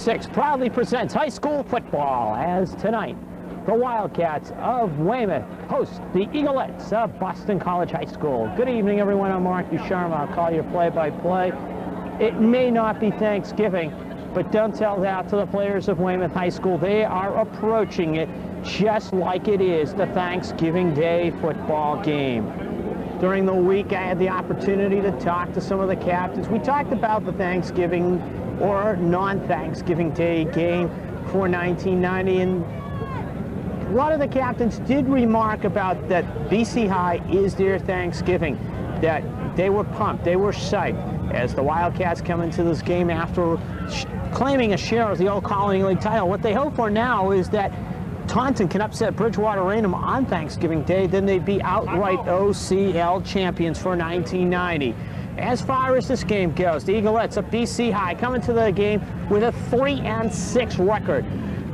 6 proudly presents high school football as tonight the Wildcats of Weymouth host the Eaglettes of Boston College High School. Good evening, everyone. I'm Mark Ducharme. I'll call you play-by-play. It may not be Thanksgiving, but don't tell that to the players of Weymouth High School. They are approaching it just like it is the Thanksgiving Day football game. During the week, I had the opportunity to talk to some of the captains. We talked about the Thanksgiving or non-Thanksgiving Day game for 1990, and a lot of the captains did remark about that BC High is their Thanksgiving, that they were pumped, they were psyched as the Wildcats come into this game after claiming a share of the old Colony League title. What they hope for now is that Taunton can upset Bridgewater Raynham on Thanksgiving Day, then they'd be outright OCL champions for 1990. As far as this game goes, the Eaglettes of BC High come into the game with a 3-6 record.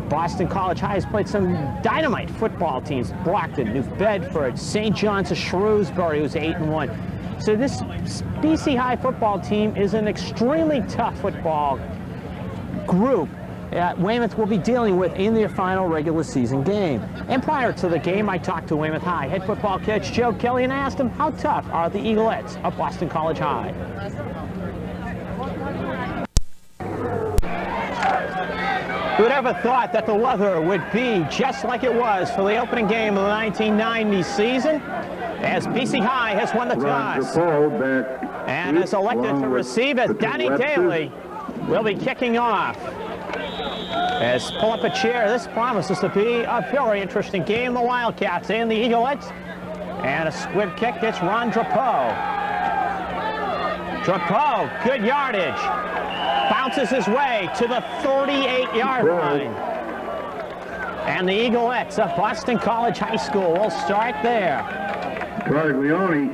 Boston College High has played some dynamite football teams: Brockton, New Bedford, St. John's of Shrewsbury, who's 8-1. So this BC High football team is an extremely tough football group Weymouth will be dealing with in their final regular season game. And prior to the game, I talked to Weymouth High head football coach Joe Kelly and I asked him, how tough are the Eaglettes of Boston College High? Who'd ever thought that the weather would be just like it was for the opening game of the 1990 season, as BC High has won the toss and is elected to receive as Danny Daly will be kicking off. As pull up a chair, this promises to be a very interesting game. The Wildcats and the Eaglettes. And a squib kick gets Ron Drapeau. Drapeau, good yardage. Bounces his way to the 38-yard line. And the Eaglettes of Boston College High School will start there. Carglione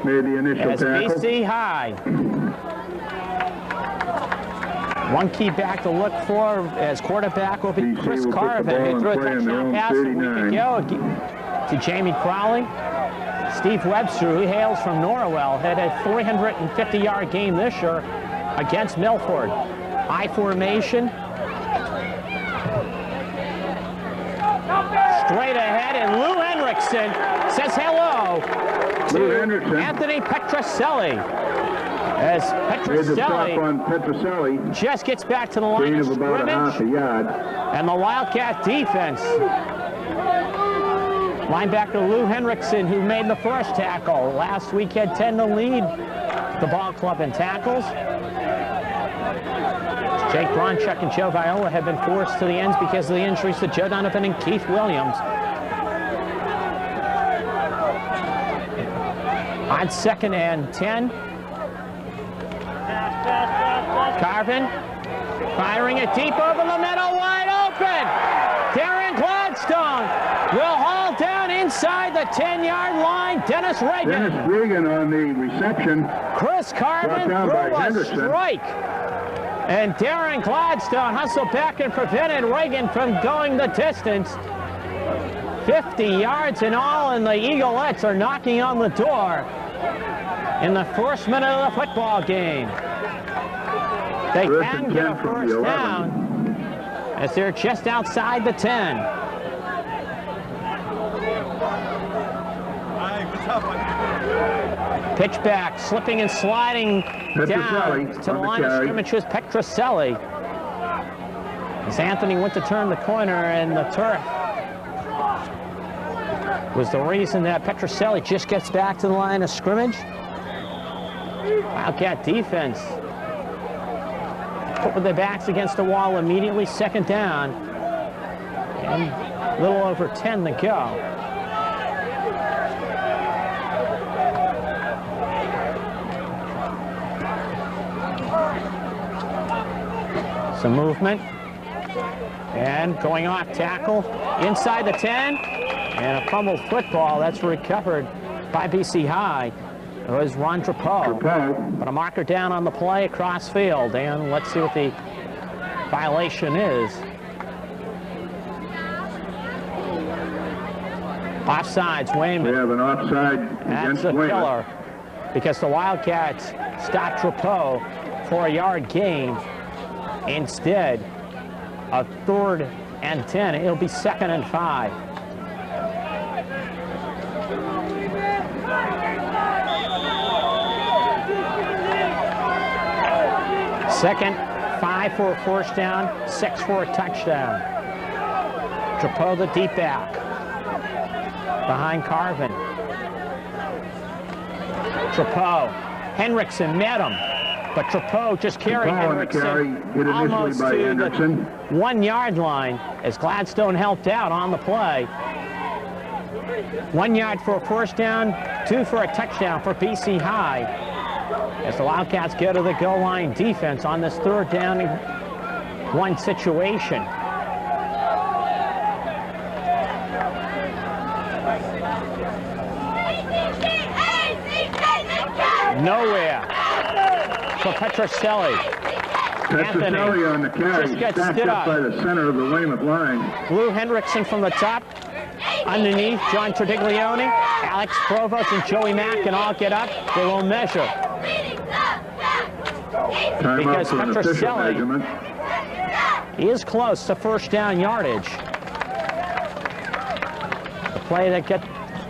made the initial tackle. BC High. One key back to look for as quarterback will be Chris Carvin, who threw a touchdown pass a week ago to Jamie Crowley. Steve Webster, who hails from Norwell, had a 350-yard game this year against Milford. I formation. Straight ahead, and Lou Henriksen says hello to Anthony Petroselli. As Petroselli just gets back to the line of scrimmage, and the Wildcat defense. Linebacker Lou Henriksen, who made the first tackle last week, had 10 to lead the ball club in tackles. Jake Bronchuk and Joe Viola have been forced to the ends because of the injuries to Joe Donovan and Keith Williams. On 2nd and 10. Carvin firing it deep over the middle, wide open. Darren Gladstone will haul down inside the 10-yard line. Dennis Reagan. Dennis Reagan on the reception. Chris Carvin threw a strike. And Darren Gladstone hustled back and prevented Reagan from going the distance. 50 yards in all, and the Eaglettes are knocking on the door in the first minute of the football game. They can get a first down as they're just outside the 10. Pitch back, slipping and sliding down to the line of scrimmage was Petroselli. As Anthony went to turn the corner, and the turf was the reason that Petroselli just gets back to the line of scrimmage. Wildcat defense put with their backs against the wall immediately. 2nd down, and a little over 10 to go. Some movement, and going off tackle inside the 10, and a fumbled football that's recovered by BC High. It was Ron Drapeau, but a marker down on the play across field, and let's see what the violation is. Offsides, Weymouth. We have an offside against That's a Weymouth. killer, because the Wildcats stopped Drapeau for a yard gain. Instead, a 3rd and 10. It'll be 2nd and 5. Second, 5 for a first down, 6 for a touchdown. Trapeau, the deep back, behind Carvin. Trapeau, Henriksen met him, but Trapeau just carried Henriksen almost to the 1-yard line as Gladstone helped out on the play. 1 yard for a first down, 2 for a touchdown for BC High, as the Wildcats go to the goal line defense on this 3rd down and 1 situation. Nowhere for Petroselli. Petroselli on the carry, stacked up by the center of the Weymouth line. Blue Henriksen from the top. Underneath, John Tradiglione, Alex Provost, and Joey Mack can all get up. They will measure. Because Petroselli is close to first down yardage. The play that got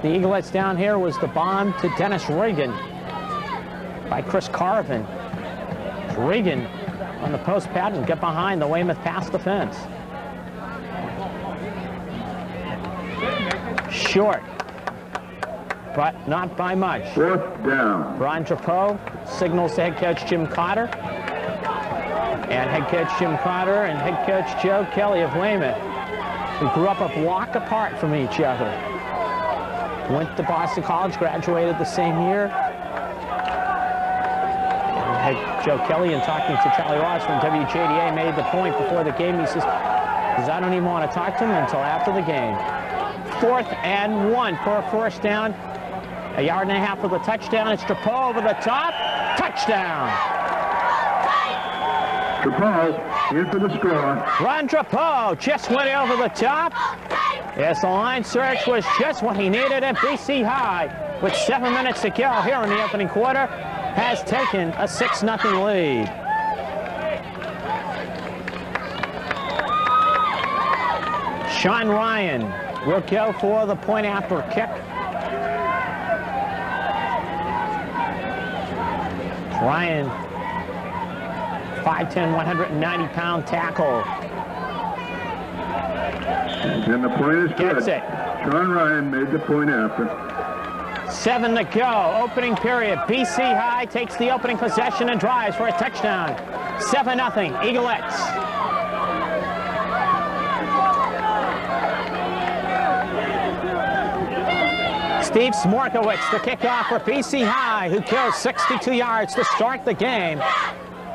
the Eaglettes down here was the bomb to Dennis Reagan by Chris Carvin. Reagan on the post pattern, get behind the Weymouth pass defense. Short, but not by much. 4th down. Brian Trapeau signals to head coach Jim Cotter. And head coach Jim Cotter and head coach Joe Kelly of Weymouth, who grew up a block apart from each other. Went to Boston College, graduated the same year. And head Joe Kelly, in talking to Charlie Ross from WJDA, made the point before the game. He says, because I don't even want to talk to him until after the game. 4th and 1 for a first down. 1.5 yards for the touchdown. It's Trapeau over the top. Touchdown. Trapeau in for the score. Ron Trapeau just went over the top. Yes, the line search was just what he needed at BC High. With 7 minutes to go here in the opening quarter, has taken a 6-0 lead. Sean Ryan will go for the point after kick. Ryan, 5'10", 190-pound tackle. And the point is good. Gets it. Sean Ryan made the point after. 7 to go, opening period. BC High takes the opening possession and drives for a touchdown. 7-0, Eaglettes. Steve Smorkowitz, the kickoff for BC High, who goes 62 yards to start the game.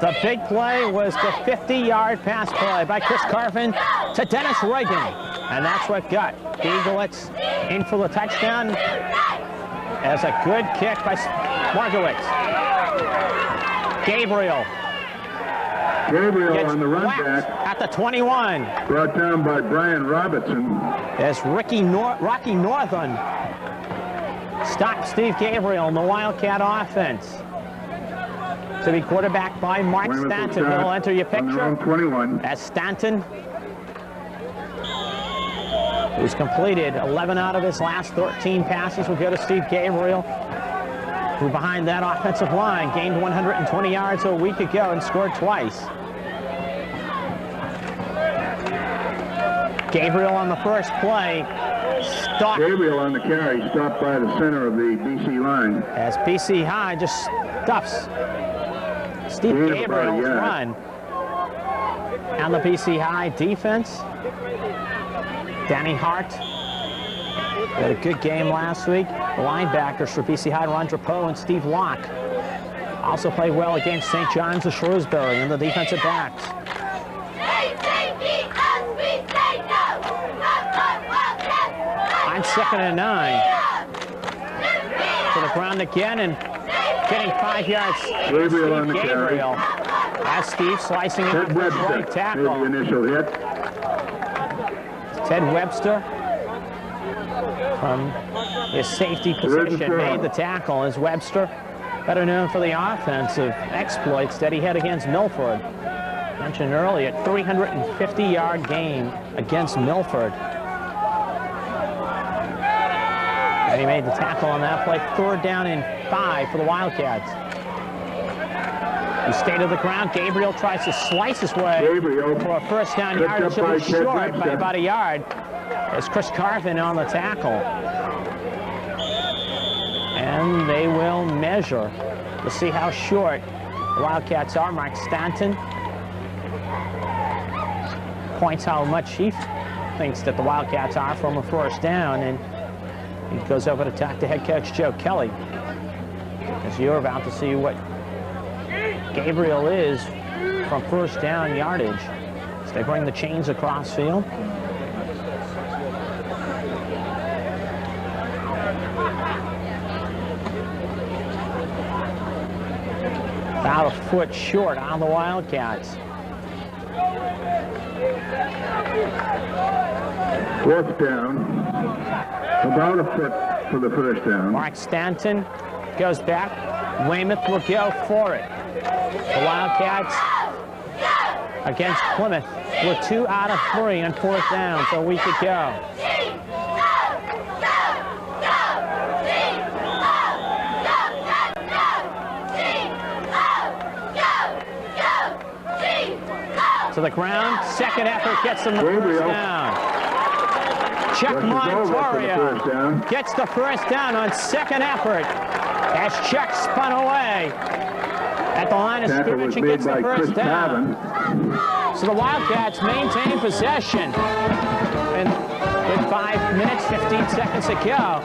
The big play was the 50-yard pass play by Chris Carvin to Dennis Reagan. And that's what got the Eaglettes in for the touchdown, as a good kick by Smorkowitz. Gabriel on the run back. At the 21. Brought down by Brian Robertson. As Rocky Northern stopped Steve Gabriel in the Wildcat offense. To be quarterbacked by Mark Stanton. He'll enter your picture 21. as Stanton, who's completed 11 out of his last 13 passes, will go to Steve Gabriel, who behind that offensive line gained 120 yards a week ago and scored twice. Gabriel on the first play. Stopped. Gabriel on the carry, stopped by the center of the BC line. As BC High just stuffs Steve Gabriel's run. And the BC High defense. Danny Hart had a good game last week. The linebackers for BC High, Ron Trapeau and Steve Locke, also played well against St. John's of Shrewsbury and the defensive backs. On 2nd and 9. To the ground again and getting 5 yards. Gabriel on the Gabriel. As Steve slicing it with his right tackle. Made the initial hit. Ted Webster from his safety position made the tackle, as Webster, better known for the offensive exploits that he had against Milford. Mentioned earlier, 350-yard game against Milford. And he made the tackle on that play. 3rd down and 5 for the Wildcats. He stayed to the ground. Gabriel tries to slice his way for a 1st down yardage. It was short by about a yard. As Chris Carvin on the tackle. And they will measure to see how short the Wildcats are. Mark Stanton points how much he thinks that the Wildcats are from a 1st down, and he goes over to talk to head coach Joe Kelly, as you're about to see what Gabriel is from 1st down yardage. So they bring the chains across field. About a foot short on the Wildcats. 4th down. About a foot for the 1st down. Mark Stanton goes back. Weymouth will go for it. The Wildcats against Plymouth were 2 out of 3 on 4th down, so we could go. To the ground, 2nd effort gets them the 1st down. Chuck Montorio gets the 1st down on 2nd effort as Chuck spun away at the line of scrimmage and gets the 1st down. So the Wildcats maintain possession and with 5 minutes, 15 seconds to go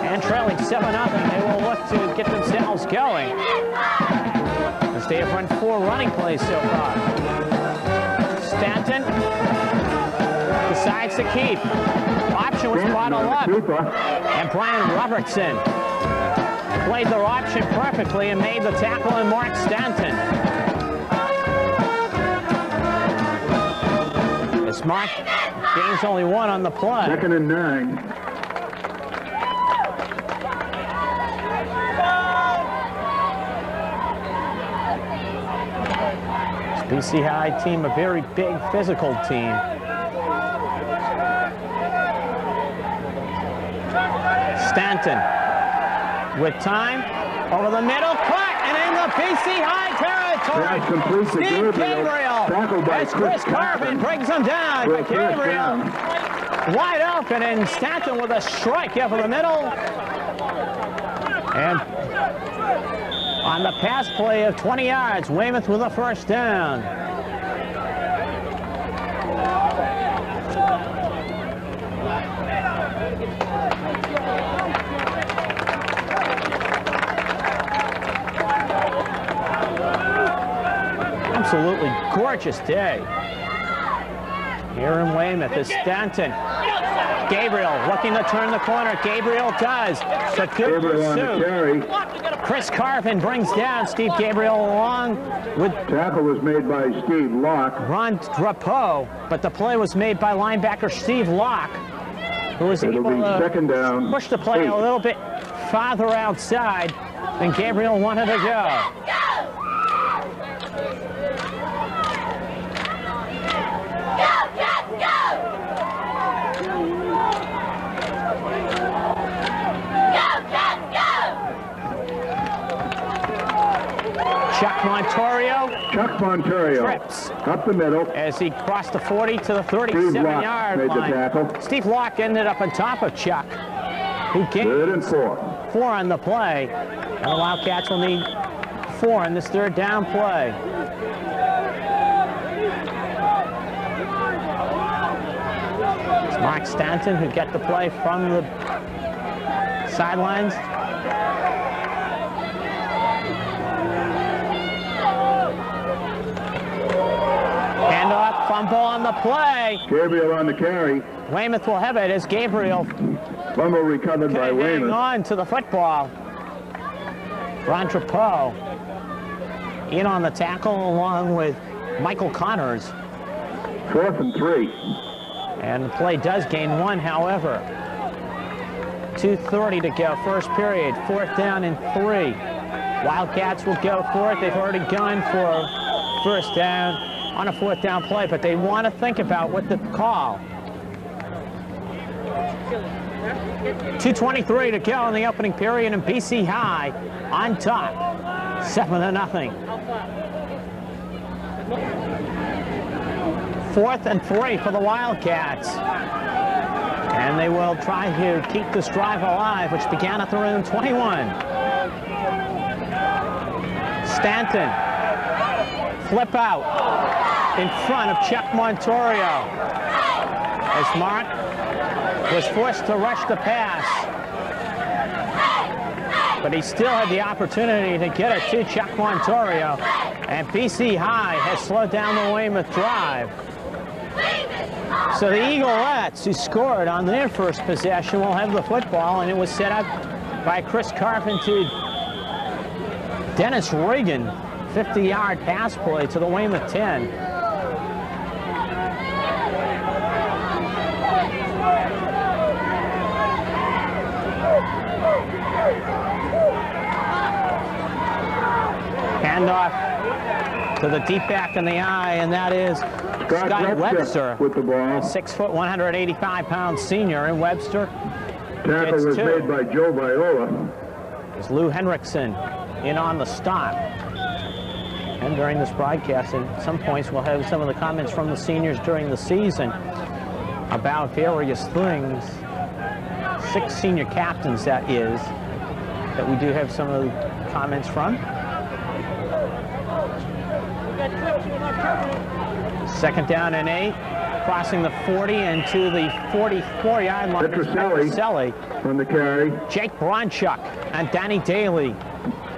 and trailing 7-0. They will look to get themselves going as they have run 4 running plays so far. Stanton decides to keep. Option was bottled up. And Brian Robertson played the option perfectly and made the tackle on Mark Stanton. As Mark gains only 1 on the play. 2nd and 9. BC High team, a very big physical team. Stanton with time over the middle, caught and in the BC High territory. Steve Gabriel as Chris Carvin brings him down. Gabriel wide open and Stanton with a strike over the middle. And on the pass play of 20 yards, Weymouth with a 1st down. Absolutely gorgeous day here in Weymouth as Stanton. Gabriel looking to turn the corner. Gabriel does. But good pursuit. Chris Carvin brings down Steve Gabriel along with... Tackle was made by Steve Locke. Ron Drapeau, but the play was made by linebacker Steve Locke, who was able to 2nd down, push the play 8. a little bit farther outside than Gabriel wanted to go. Chuck Montorio trips up the middle as he crossed the 40 to the 37-yard line. Steve Locke ended up on top of Chuck, who gained 4 on the play. And the Wildcats will need 4 in this 3rd down play. It's Mark Stanton who got the play from the sidelines. Handoff, fumble on the play. Gabriel on the carry. Weymouth will have it as Gabriel. Fumble recovered by Weymouth. On to the football. Ron Trapeau in on the tackle along with Michael Connors. 4th and 3. And the play does gain 1, however. 2:30 to go, 1st period. 4th down and 3. Wildcats will go for it. They've already gone for 1st down on a 4th down play, but they want to think about what the call. 2:23 to go in the opening period, and BC High on top, 7-0. 4th and 3 for the Wildcats. And they will try to keep this drive alive, which began at their own 21. Stanton, flip out in front of Chuck Montorio. As Mark was forced to rush the pass, but he still had the opportunity to get it to Chuck Montorio, and BC High has slowed down the Weymouth drive. So the Eaglettes, who scored on their first possession, will have the football, and it was set up by Chris Carpenter. Dennis Reagan, 50-yard pass play to the Weymouth 10. Handoff to the deep back in the eye, and that is Scott Webster with the ball. 6 foot, 185-pound senior, and Webster tackle was made by Joe Viola. It's Lou Henriksen in on the stop. And during this broadcast, at some points, we'll have some of the comments from the seniors during the season about various things. 6 senior captains, that is, that we do have some of the comments from. 2nd down and 8, crossing the 40 and to the 44-yard line. Petroselli from the carry. Jake Bronchuk and Danny Daly.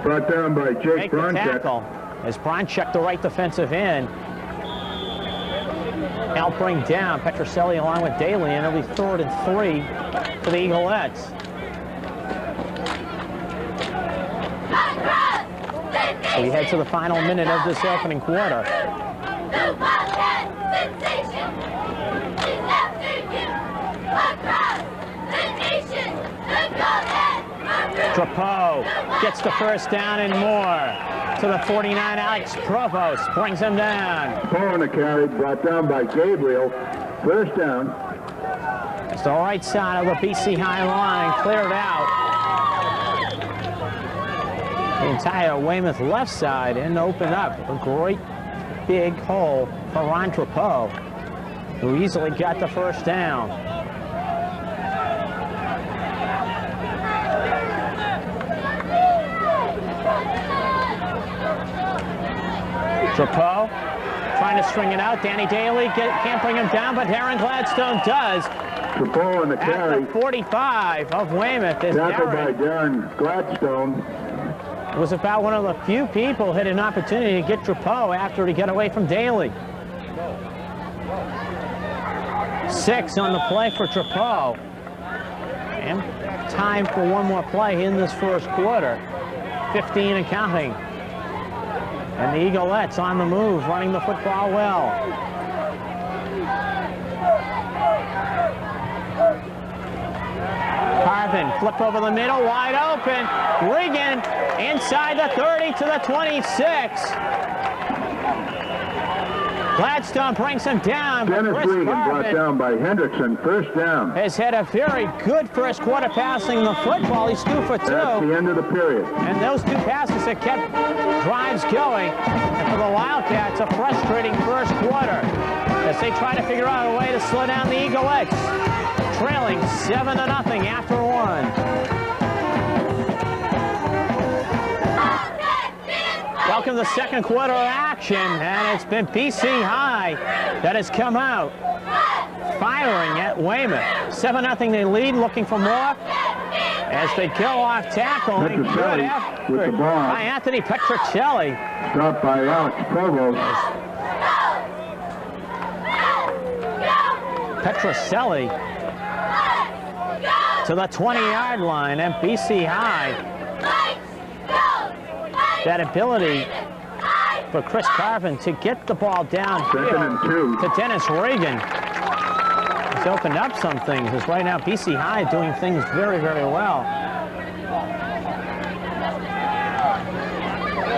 Brought down by Jake Bronchuk. Tackle as Bronchuk, the right defensive end, help bring down Petroselli along with Daly, and it'll be 3rd and 3 for the Eaglettes. So we head to the final minute of this opening quarter. Drapeau gets the first down and more. To the 49, Alex Provost brings him down. Drapeau on the carry, brought down by Gabriel. First down. It's the right side of the BC High line, cleared out. The entire Weymouth left side, and opened up a great big hole for Ron Drapeau, who easily got the first down. Drapeau trying to string it out. Danny Daly can't bring him down, but Darren Gladstone does. Drapeau on the carry. At the 45 of Weymouth. Tackled by Darren Gladstone. It was about one of the few people who had an opportunity to get Drapeau after he got away from Daly. 6 on the play for Drapeau. And time for one more play in this first quarter. 15 and counting. And the Eaglettes on the move, running the football well. Carvin, flip over the middle, wide open. Regan inside the 30 to the 26. Gladstone brings him down. Dennis Regan brought down by Hendrickson. First down. Has had a very good first quarter passing the football. He's 2 for 2. That's the end of the period. And those 2 passes have kept drives going. And for the Wildcats, a frustrating first quarter as they try to figure out a way to slow down the Eaglettes, trailing 7-0 after 1. Welcome to the second quarter of action, and it's been BC High that has come out firing at Weymouth. 7-0 they lead, looking for more as they go off tackle. And good effort with the ball by Anthony Petroselli. Stopped by Alex Provost. Petroselli to the 20-yard line, and BC High. That ability for Chris Carvin to get the ball downfield to Dennis Reagan has opened up some things. As right now BC High doing things very, very well.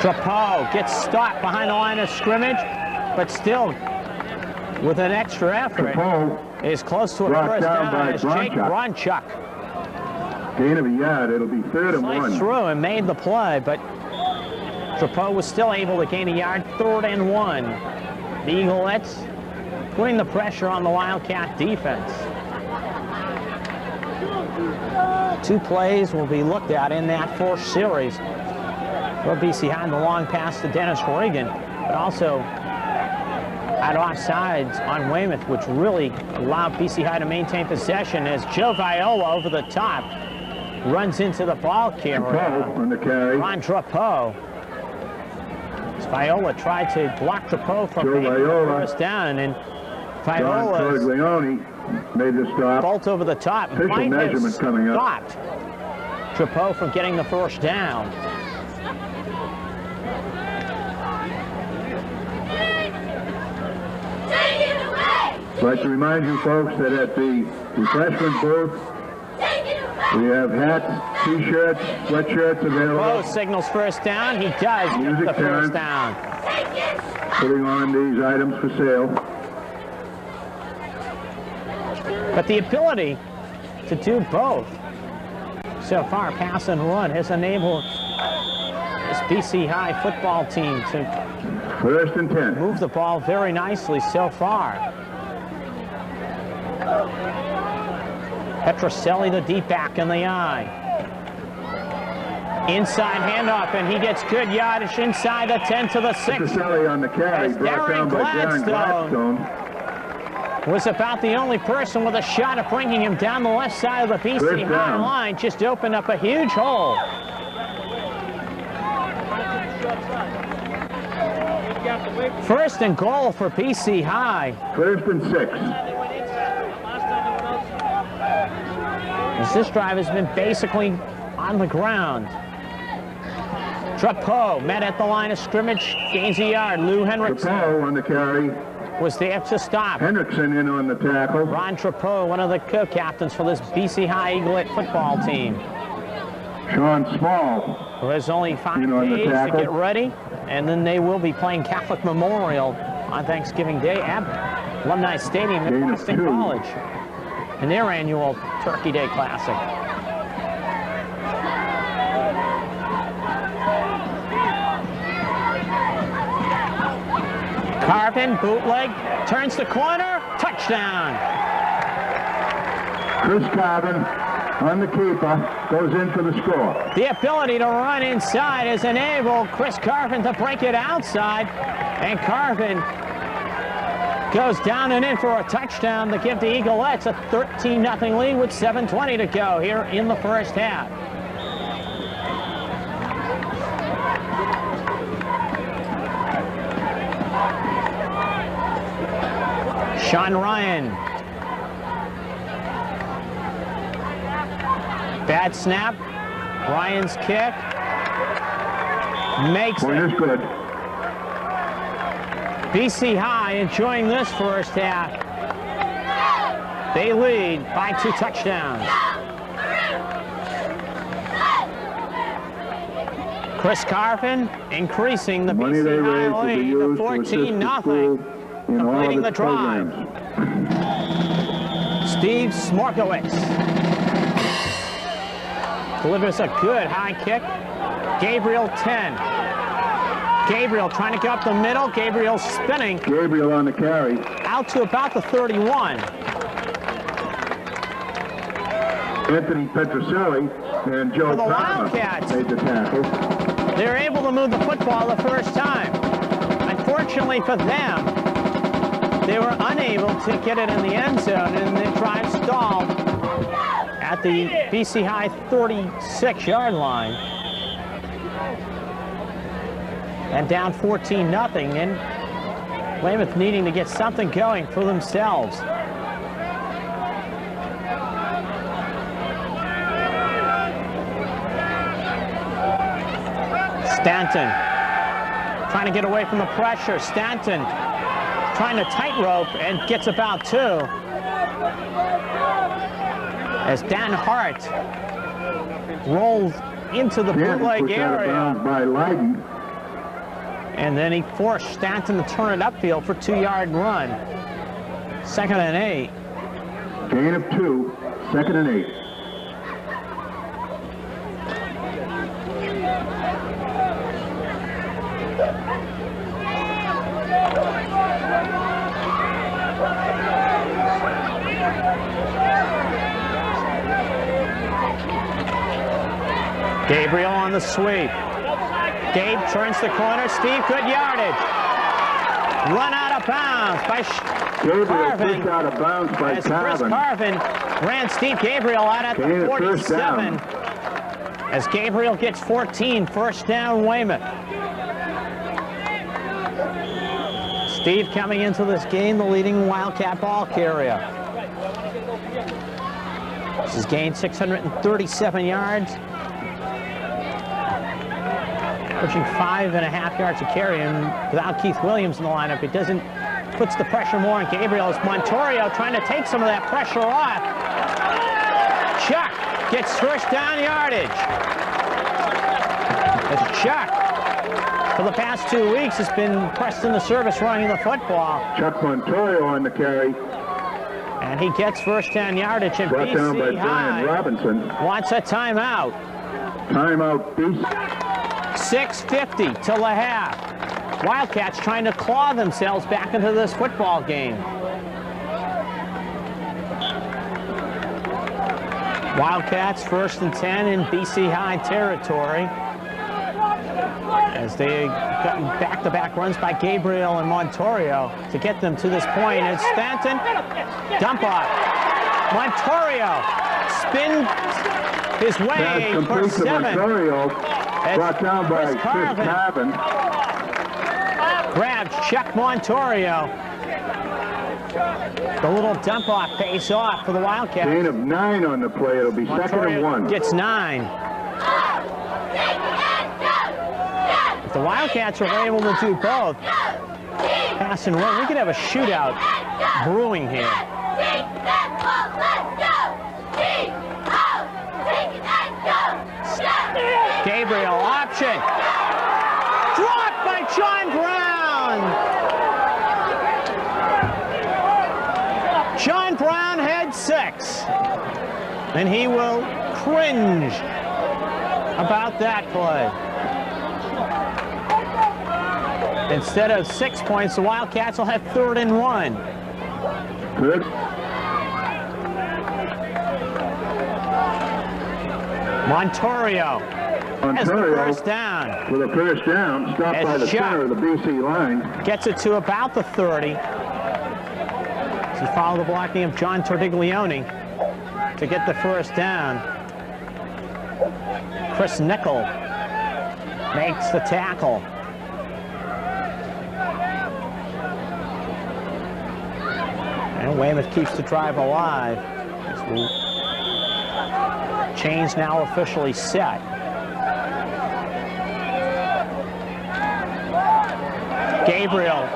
Drapeau gets stopped behind the line of scrimmage. but still, with an extra effort, is close to a first down as Jake Bronchuk. Gain of a yard, it'll be 3rd and 1. Sliced through and made the play, but Trapeau was still able to gain a yard, 3rd and 1. The Eaglettes putting the pressure on the Wildcat defense. 2 plays will be looked at in that 4th series. For BC High, the long pass to Dennis Reagan, but also at offsides on Weymouth, which really allowed BC High to maintain possession as Joe Viola over the top runs into the ball carrier. On the carry. Ron Trapeau. Viola tried to block Trapeau from the first down, and Viola made the stop. Bolt over the top. Official measurement coming up. Stopped Trapeau from getting the first down. I'd like to remind you folks that at the refreshment booth, we have hats, t-shirts, sweatshirts available. Trapeau signals first down. He does get the first down. Putting on these items for sale. But the ability to do both so far, pass and run, has enabled this BC High football team to 1st and 10. Move the ball very nicely so far. Petroselli, the deep back in the eye. Inside handoff, and he gets good yardage inside the 10 to the 6. Petroselli on the carry, brought down by Darren Gladstone. Was about the only person with a shot at bringing him down the left side of the BC High line. Just opened up a huge hole. First and goal for BC High. 1st and 6. As this drive has been basically on the ground. Trapeau met at the line of scrimmage, gains a yard. Lou Hendrickson. Trapeau on the carry. Was there to stop. Hendrickson in on the tackle. Ron Trapeau, one of the co-captains for this BC High Eaglet football team. Sean Small. Who has only 5 days to get ready, and then they will be playing Catholic Memorial on Thanksgiving Day at Alumni Stadium at Boston College in their annual Turkey Day Classic. Carvin, bootleg, turns the corner, touchdown. Chris Carvin on the keeper, goes in for the score. The ability to run inside has enabled Chris Carvin to break it outside, and Carvin goes down and in for a touchdown to give the Eaglettes a 13-0 lead with 7:20 to go here in the first half. Sean Ryan. Bad snap. Ryan's kick. Makes it. Is good. BC High enjoying this first half. They lead by 2 touchdowns. Chris Carvin increasing the BC High lead to 14-0. Completing the drive. Steve Smorkowitz delivers a good high kick. Gabriel 10. Gabriel trying to get up the middle. Gabriel spinning. Gabriel on the carry. Out to about the 31. Anthony Petroselli and Joe Wildcats made the tackle. They're able to move the football the first time. Unfortunately for them, they were unable to get it in the end zone, and the drive stalled at the BC High 36-yard line. And down 14-0, and Weymouth needing to get something going for themselves. Stanton trying to get away from the pressure. Stanton trying to tightrope and gets about 2. As Dan Hart rolls into the bootleg area. By Leiden. And then he forced Stanton to turn it upfield for a 2-yard run. 2nd and 8. Gain of 2, 2nd and 8. Gabriel on the sweep. Gabe turns the corner. Steve, good yardage. Run out of bounds by Carvin. Pushed out of bounds by As Chris Carvin ran Steve Gabriel out at the 47. As Gabriel gets 14, first down Weymouth. Steve coming into this game, the leading Wildcat ball carrier. This has gained 637 yards. Pushing 5.5 yards a carry, and without Keith Williams in the lineup, it doesn't puts the pressure more on Gabriel. As Montorio trying to take some of that pressure off. Chuck gets first down yardage. As Chuck, for the past 2 weeks, has been pressed in the service running the football. Chuck Montorio on the carry. And he gets first down yardage, and Brought down by BC Brian High Robinson. wants a timeout. Timeout, BC. 6:50 till the half. Wildcats trying to claw themselves back into this football game. Wildcats 1st and 10 in BC High territory. As they got back-to-back runs by Gabriel and Montorio to get them to this point. It's Stanton, dump off. Montorio spins his way for 7. Brought down by Chris Carvin. Grabs Chuck Montorio. The little dump off pays off for the Wildcats. Gain of 9 on the play. It'll be Montorio 2nd and 1. Gets 9. If the Wildcats are able to do both, pass and run, we could have a shootout brewing here. Gabriel option. Dropped by John Brown. John Brown had 6. And he will cringe about that play. Instead of 6 points, the Wildcats will have 3rd and 1. Good. Montorio has the first down. With a first down, stopped by the center of the BC line. Gets it to about the 30. As he followed the blocking of John Tordiglione to get the first down. Chris Nickel makes the tackle. And Weymouth keeps the drive alive. Chains now officially set. Gabriel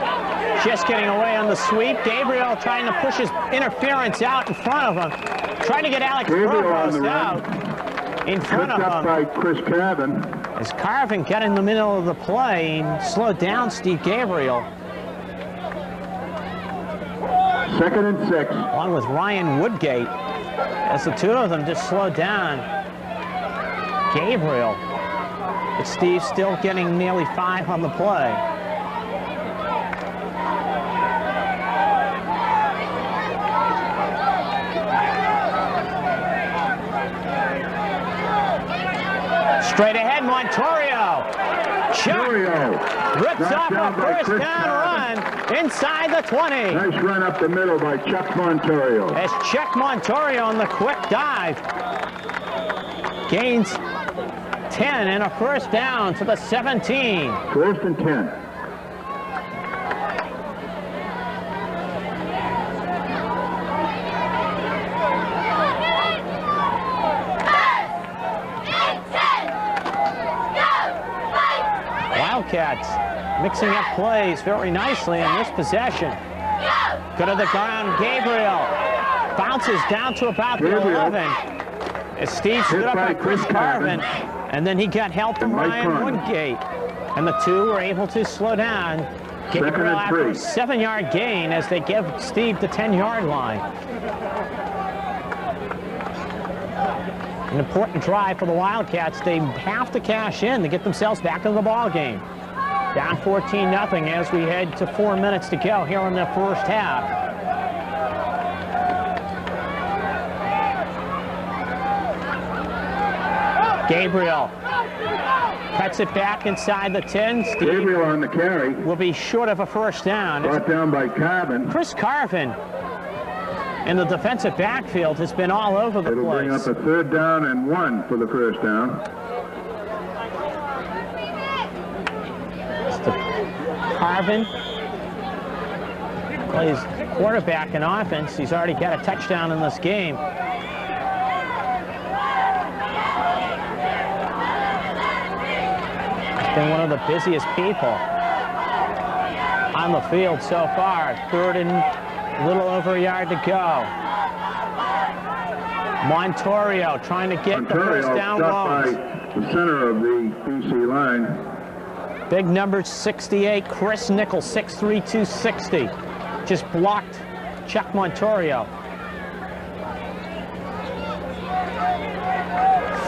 just getting away on the sweep. Gabriel trying to push his interference out in front of him. Trying to get Alex Provost out in front of him. By Chris Carvin. As Carvin got in the middle of the play and slowed down Steve Gabriel. 2nd and 6. Along with Ryan Woodgate. As the two of them just slowed down Gabriel. But Steve's still getting nearly 5 on the play. Straight ahead, Montorio. Chuck rips off a first down run inside the 20. Nice run up the middle by Chuck Montorio. As Chuck Montorio on the quick dive gains 10 and a first down to the 17. 1st and 10. Wildcats mixing up plays very nicely in this possession. Go to the ground, Gabriel bounces down to about the 11. As Steve stood up by Chris Carvin, and then he got help from Ryan Woodgate. And the two were able to slow down. Gabriel after a 7-yard gain as they give Steve the 10-yard line. An important drive for the Wildcats. They have to cash in to get themselves back into the ball game. Down 14-0 as we head to 4 minutes to go here in the first half. Gabriel cuts it back inside the 10. Steve Gabriel on the carry. Will be short of a first down. Brought down by Carvin. Chris Carvin in the defensive backfield has been all over the place. It'll bring up a 3rd down and 1 for the first down. Carvin plays quarterback in offense. He's already got a touchdown in this game. Been one of the busiest people on the field so far. 3rd and a little over a yard to go. Montorio trying to get the first down by the center of the BC line. Big number 68, Chris Nichols, 6'3", 260. Just blocked Chuck Montorio.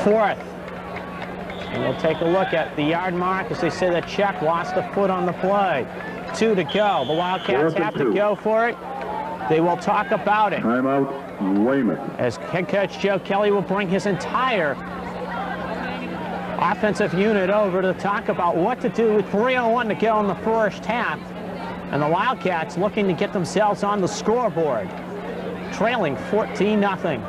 4th. And we'll take a look at the yard mark as they say that Chuck lost a foot on the play. 2 to go. The Wildcats have to go for it. They will talk about it. Timeout, Weymouth. As head coach Joe Kelly will bring his entire offensive unit over to talk about what to do with 3:01 to go in the first half. And the Wildcats looking to get themselves on the scoreboard, trailing 14-0.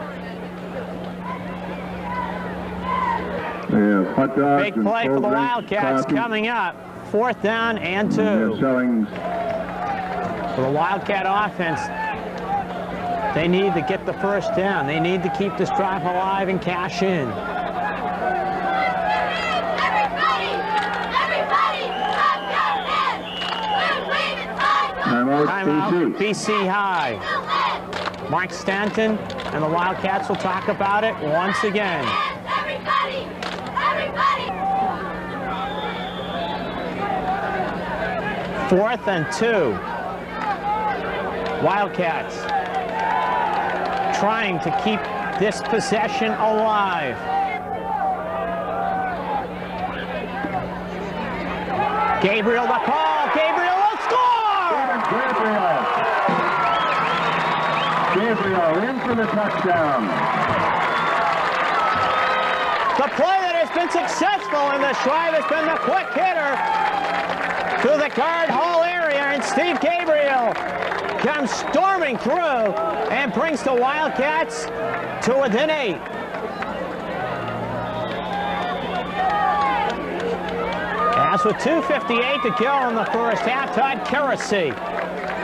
Yeah, hot dogs. Big play for the Wildcats coming up. 4th down and 2. For the Wildcat offense, they need to get the first down. They need to keep this drive alive and cash in. Timeout, BC High. Mike Stanton and the Wildcats will talk about it once again. 4th and 2. Wildcats trying to keep this possession alive. Gabriel the call. Gabriel will score! Gabriel in for the touchdown. The play that has been successful in this drive has been the quick hitter to the guard hole area, and Steve Gabriel comes storming through and brings the Wildcats to within 8. As with 2:58 to go in the first half, Todd Kerosy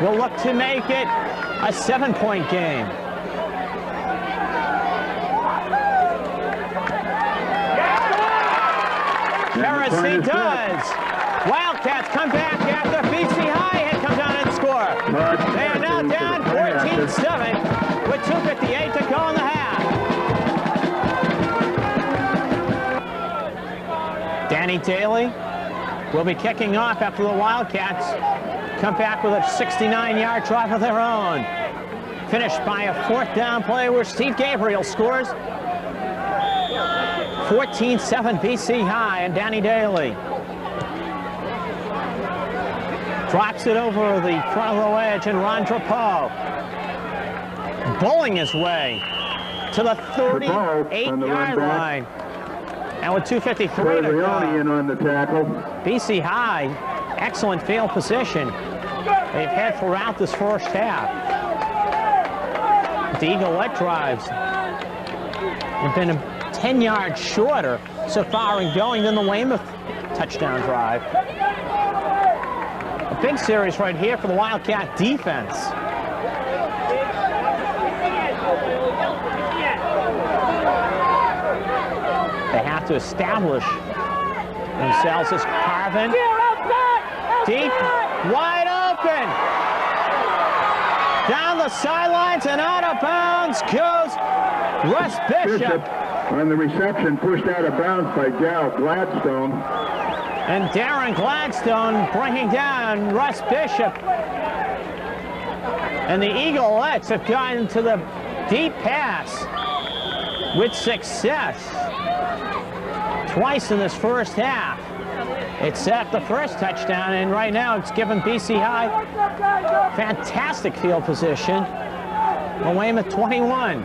will look to make it a 7-point game. Kerosy does. Wildcats come back after BC High had come down and score. They are now down 14-7 with 2:58 to go in the half. Danny Daly will be kicking off after the Wildcats come back with a 69-yard drive of their own. Finished by a 4th down play where Steve Gabriel scores. 14-7 BC High, and Danny Daly drops it over the front row edge, and Ron Drapeau bowling his way to the 38-yard line. And with 2:53 to go, in on the tackle. BC High, excellent field position they've had throughout this first half. The Eaglet drives have been 10 yards shorter so far in going than the Weymouth touchdown drive. A big series right here for the Wildcat defense. They have to establish themselves as Carvin. Deep, wide open. Down the sidelines and out of bounds goes Russ Bishop. On the reception, pushed out of bounds by Gal Gladstone. And Darren Gladstone bringing down Russ Bishop. And the Eaglettes have gotten to the deep pass with success twice in this first half. It set up the first touchdown, and right now it's given BC High fantastic field position. Weymouth 21.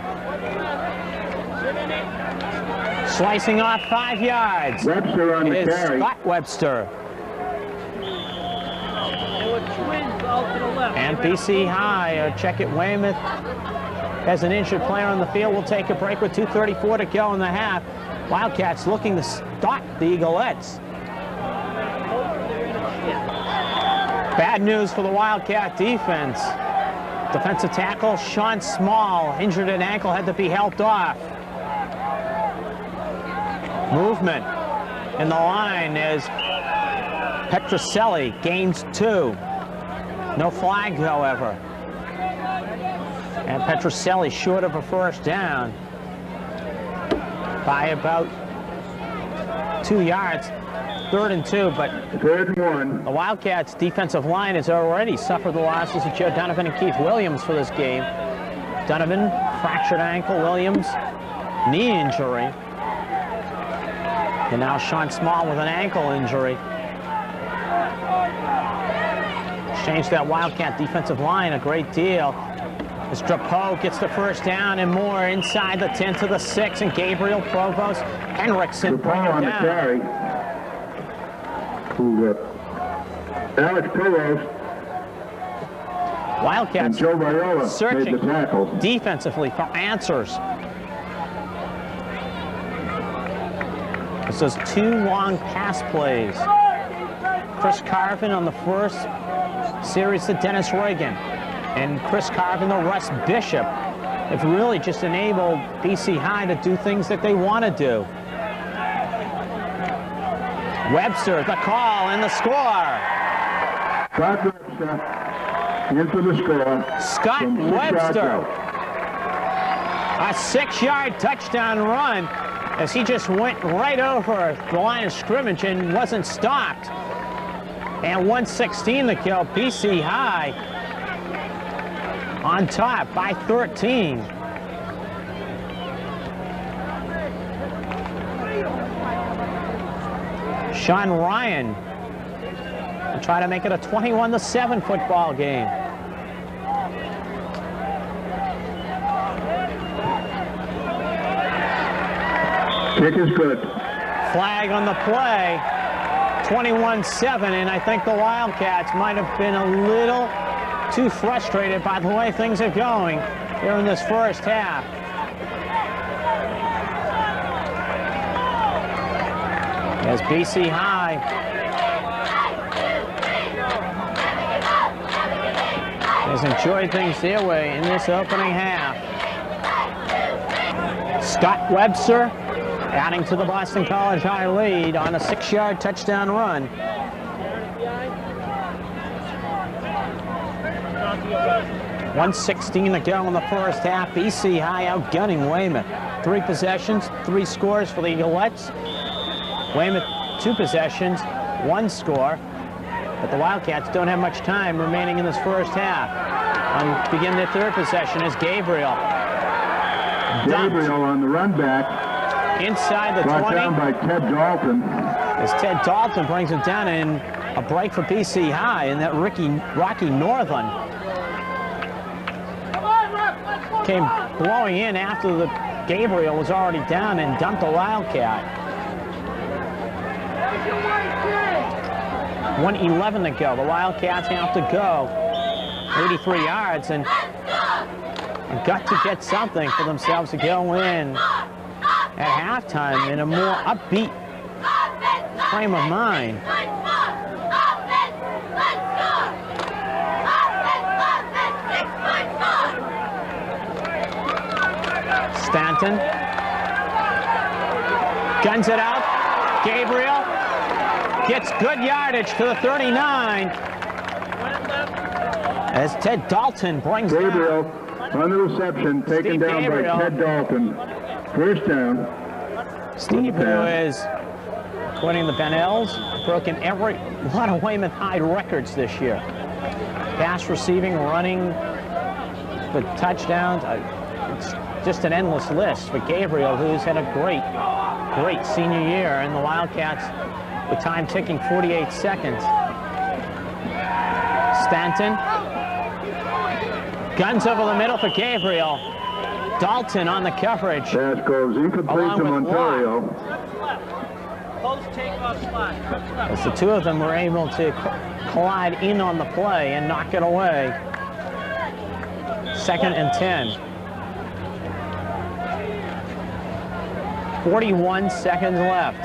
Slicing off 5 yards. Webster on the is carry. Scott Webster. And BC High, check it, Weymouth has an injured player on the field. We'll take a break with 2:34 to go in the half. Wildcats looking to stop the Eaglettes. Bad news for the Wildcat defense. Defensive tackle Sean Small, injured an ankle, had to be helped off. Movement in the line as Petroselli gains 2. No flag, however. And Petroselli short of a first down by about 2 yards. 3rd and 2, but 3rd and 1. The Wildcats' defensive line has already suffered the losses of Joe Donovan and Keith Williams for this game. Donovan, fractured ankle, Williams, knee injury. And now Sean Small with an ankle injury. Changed that Wildcat defensive line a great deal. As Drapeau gets the first down and more inside the 10 to the 6, and Gabriel Provost Henriksen bring him on down. the carry. Alex Provost Wildcats and Joe Viola searching made the tackle. defensively for answers. This is 2 long pass plays. Chris Carvin on the first series to Dennis Reagan, and Chris Carvin to Russ Bishop have really just enabled BC High to do things that they want to do. Webster, the call, and the score. Scott Webster into the score. Scott Webster. A 6-yard touchdown run as he just went right over the line of scrimmage and wasn't stopped. And 1:16 to go. BC High on top by 13. Sean Ryan will try to make it a 21-7 football game. Kick is good. Flag on the play, 21-7, and I think the Wildcats might have been a little too frustrated by the way things are going here in this first half. As BC High has enjoyed things their way in this opening half. Scott Webster adding to the Boston College High lead on a 6-yard touchdown run. .116 to go in the first half. BC High outgunning Weymouth. 3 possessions, 3 scores for the Eaglettes. Weymouth 2 possessions, 1 score. But the Wildcats don't have much time remaining in this first half. Begin their 3rd possession is Gabriel. Gabriel on the run back. Inside the Brought 20. down by Ted Dalton. As Ted Dalton brings him down, in a break for BC High, and that Rocky Northern came blowing in after the Gabriel was already down and dumped a Wildcat. 1:11 to go. The Wildcats have to go 83 yards and got to get something for themselves to go in at halftime in a more upbeat frame of mind. Stanton guns it out. Gabriel gets good yardage to the 39 as Ted Dalton brings Gabriel on the reception, taken Steve down Gabriel. by Ted Dalton. First down. Steve, who is According to the Benells, broken a lot of Weymouth High records this year. Pass receiving, running, for touchdowns. It's just an endless list for Gabriel, who's had a great senior year, and the Wildcats with time ticking, 48 seconds. Stanton. Guns over the middle for Gabriel. Dalton on the coverage. Pass goes incomplete to Ontario. As the two of them were able to collide in on the play and knock it away. 2nd and 10. 41 seconds left.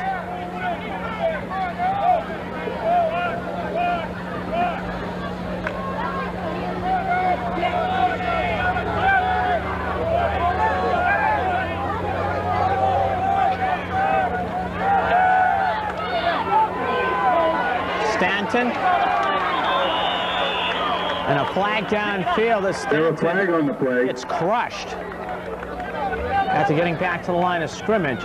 Stanton. And a flag downfield as There's a flag on the play. It's crushed after getting back to the line of scrimmage.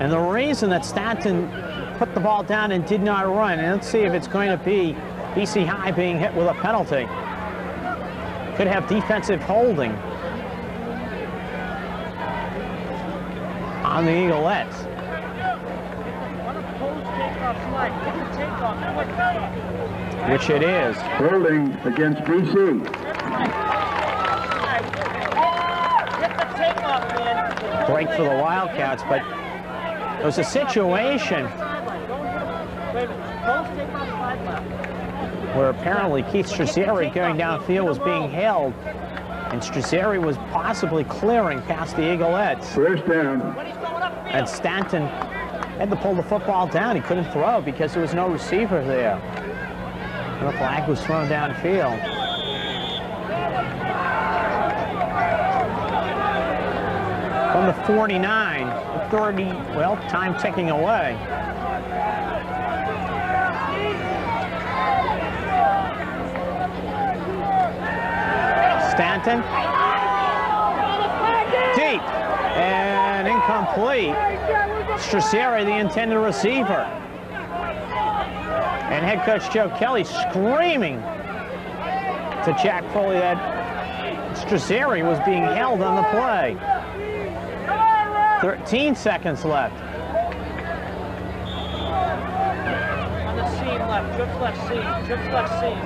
And the reason that Stanton put the ball down and did not run, and let's see if it's going to be BC High being hit with a penalty. Could have defensive holding on the Eaglettes. Which it is. Holding against BC. Break for the Wildcats, but it was a situation where apparently Keith Strazzeri going downfield was being held, and Strazzeri was possibly clearing past the Eaglettes. First down. And Stanton had to pull the football down. He couldn't throw because there was no receiver there. And the flag was thrown downfield. From the 49, 30, well, time ticking away. Stanton. Deep and incomplete. Strazzeri, the intended receiver. And head coach Joe Kelly screaming to Jack Foley that Strazzeri was being held on the play. 13 seconds left. On the seam left, trips left seam, trips left seam.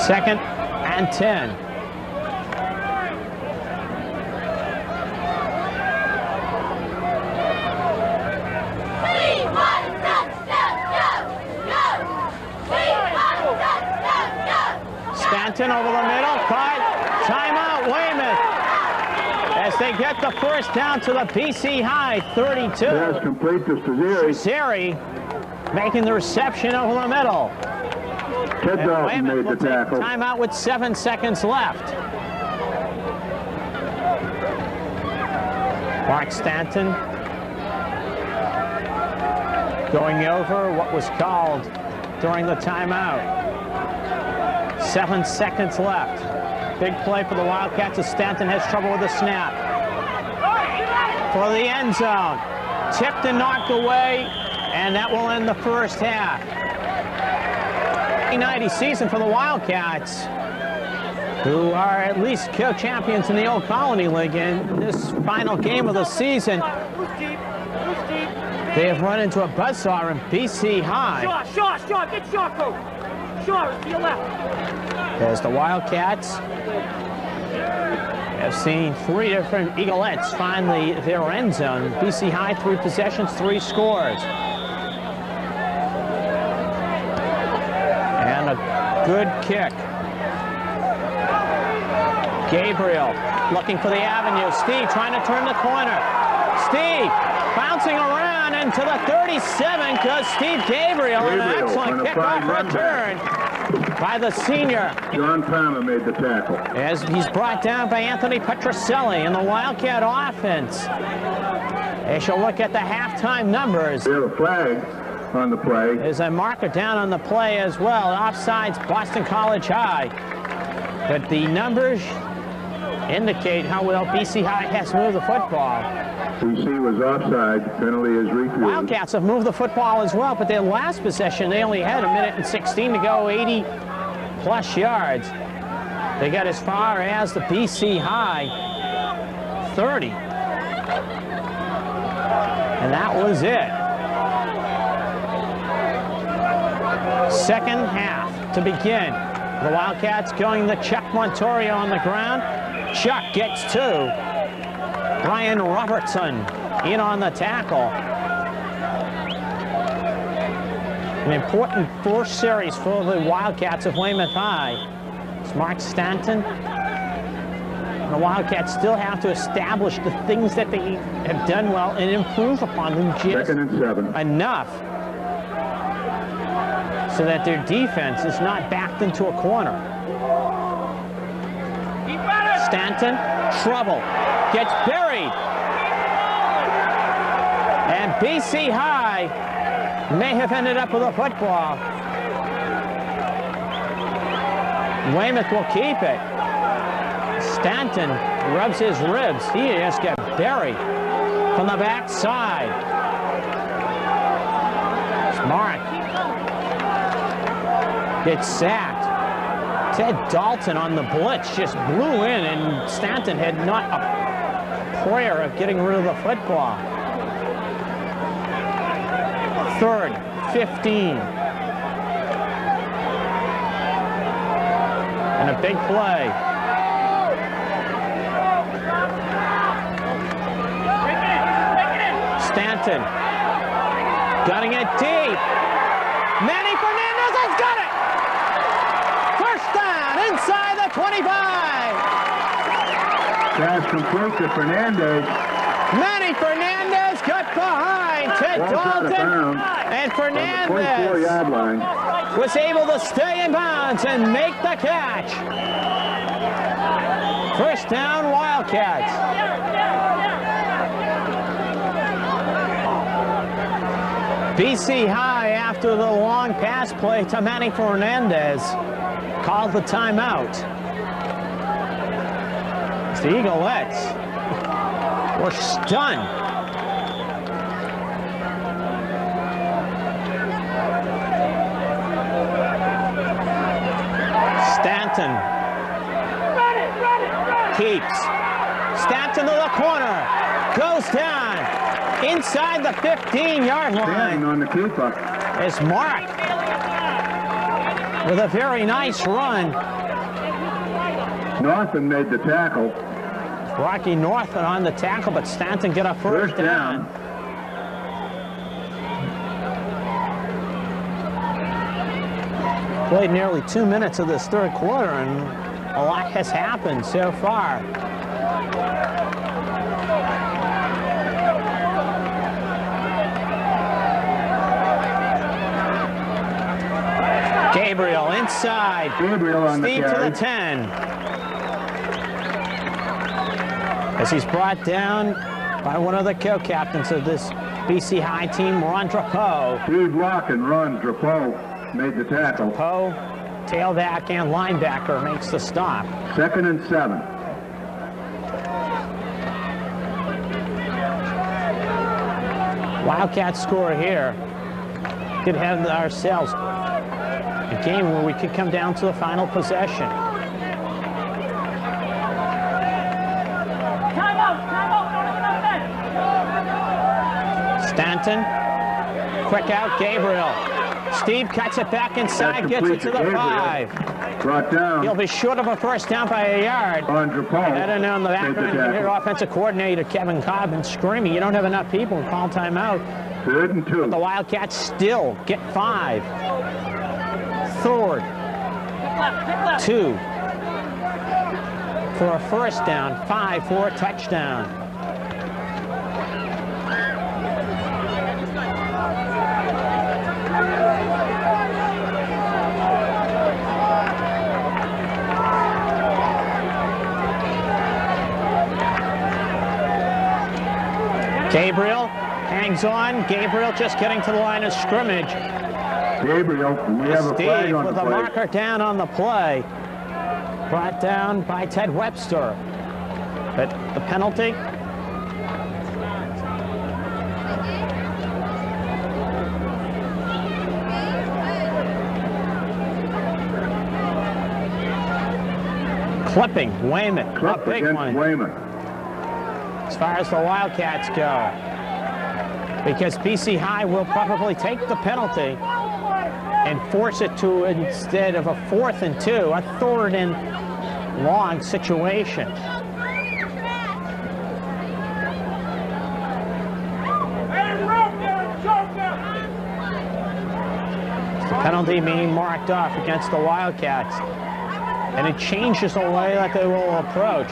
Second and 10. Stanton over the middle, caught, timeout, Weymouth, as they get the first down to the BC High 32. Pass complete to Strazzeri. Strazzeri making the reception over the middle. Ted And Dalton Weymouth made will the take tackle. timeout with 7 seconds left. Mark Stanton going over what was called during the timeout. 7 seconds left. Big play for the Wildcats as Stanton has trouble with the snap. For the end zone. Tipped and knocked away, and that will end the first half. 90 season for the Wildcats, who are at least co-champions in the Old Colony League. In this final game of the season, they have run into a buzzsaw in BC High. Shaw, get Shaw, coach. Shaw, to your left. As the Wildcats have seen 3 different Eaglettes find their end zone. BC High, 3 possessions, 3 scores. And a good kick. Gabriel looking for the avenue. Steve trying to turn the corner. Steve bouncing around into the 37 because Steve Gabriel, an excellent kickoff return by the senior. John Palmer made the tackle. As he's brought down by Anthony Petroselli in the Wildcat offense. They shall look at the halftime numbers. There's a flag on the play. There's a marker down on the play as well. Offsides, Boston College High. But the numbers indicate how well BC High has moved the football. BC was offside. Penalty is refused. Wildcats have moved the football as well, but their last possession, they only had 1:16 to go, 80-plus yards. They got as far as the BC High 30. And that was it. Second half to begin. The Wildcats going to Chuck Montorio on the ground. Chuck gets two. Brian Robertson in on the tackle. An important first series for the Wildcats of Weymouth High. It's Mark Stanton. The Wildcats still have to establish the things that they have done well and improve upon them just 2nd and 7. enough so that their defense is not backed into a corner. Stanton, trouble, gets buried. And BC High may have ended up with a football. Weymouth will keep it. Stanton rubs his ribs. He just got buried from the backside. Smart gets sacked. Ted Dalton on the blitz just blew in, and Stanton had not a prayer of getting rid of the football. 3rd, 15. And a big play. Stanton gunning it deep. Manny Fernandez has got it! First down inside the 25. Pass complete to Fernandez. Manny Fernandez got behind Ted Dalton, and Fernandez 24-yard line. was able to stay in bounds and make the catch. First down, Wildcats. BC High, after the long pass play to Manny Fernandez, called the timeout. The Eaglettes were stunned. Stanton keeps. Stanton to the corner. Goes down inside the 15-yard line. Standing on the keeper. Is Mark with a very nice run. Northam made the tackle. Rocky Northam on the tackle, but Stanton get a first down. Played nearly 2 minutes of this third quarter, and a lot has happened so far. Gabriel inside. Gabriel on Steve the to carry. the 10. As he's brought down by one of the co-captains of this BC High team, Ron Drapeau. Steve Locke and Ron Drapeau made the tackle. Drapeau, tailback and linebacker, makes the stop. 2nd and 7. Wildcats score here. Could have ourselves a game where we could come down to the final possession. Stanton, quick out, Gabriel. Steve cuts it back inside, gets it to the 5. Brought down. He'll be short of a first down by a yard. On Drapeau. And then on the made background, you hear offensive coordinator Kevin Cobbin screaming, you don't have enough people, call timeout. 3rd and 2. The Wildcats still get 5. 3rd, 2 for a first down, 5 for a touchdown. Gabriel hangs on. Gabriel just getting to the line of scrimmage. Gabriel, we have a flag Steve on with the a play. marker down on the play. brought down by Ted Webster. But the penalty, clipping Weymouth, Clip a big against one. Weymouth. As far as the Wildcats go, because BC High will probably take the penalty and force it to, instead of a 4th and 2, a 3rd and long situation. The penalty being marked off against the Wildcats, and it changes the way that they will approach.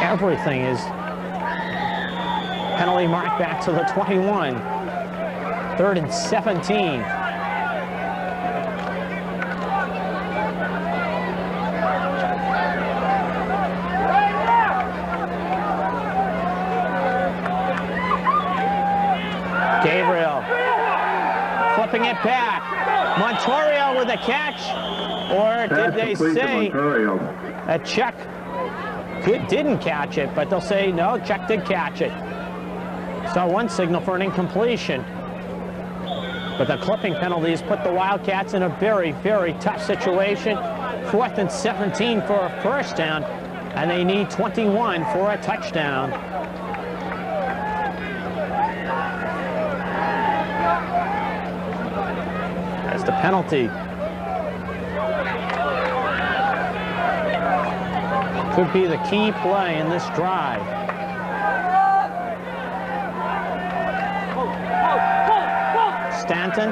Everything is penalty marked back to the 21. 3rd and 17. Gabriel flipping it back. Montorio with a catch, or did they say that Czech didn't catch it, but they'll say no, Czech did catch it. So one signal for an incompletion. But the clipping penalties put the Wildcats in a very, very tough situation. 4th and 17 for a first down, and they need 21 for a touchdown. As the penalty could be the key play in this drive. Stanton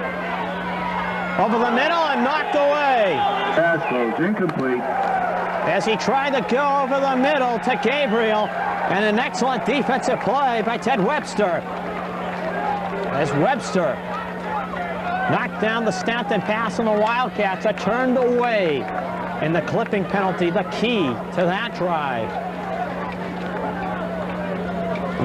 over the middle and knocked away. Pass goes incomplete. As he tried to go over the middle to Gabriel, and an excellent defensive play by Ted Webster. As Webster knocked down the Stanton pass, and the Wildcats are turned away. And the clipping penalty, the key to that drive.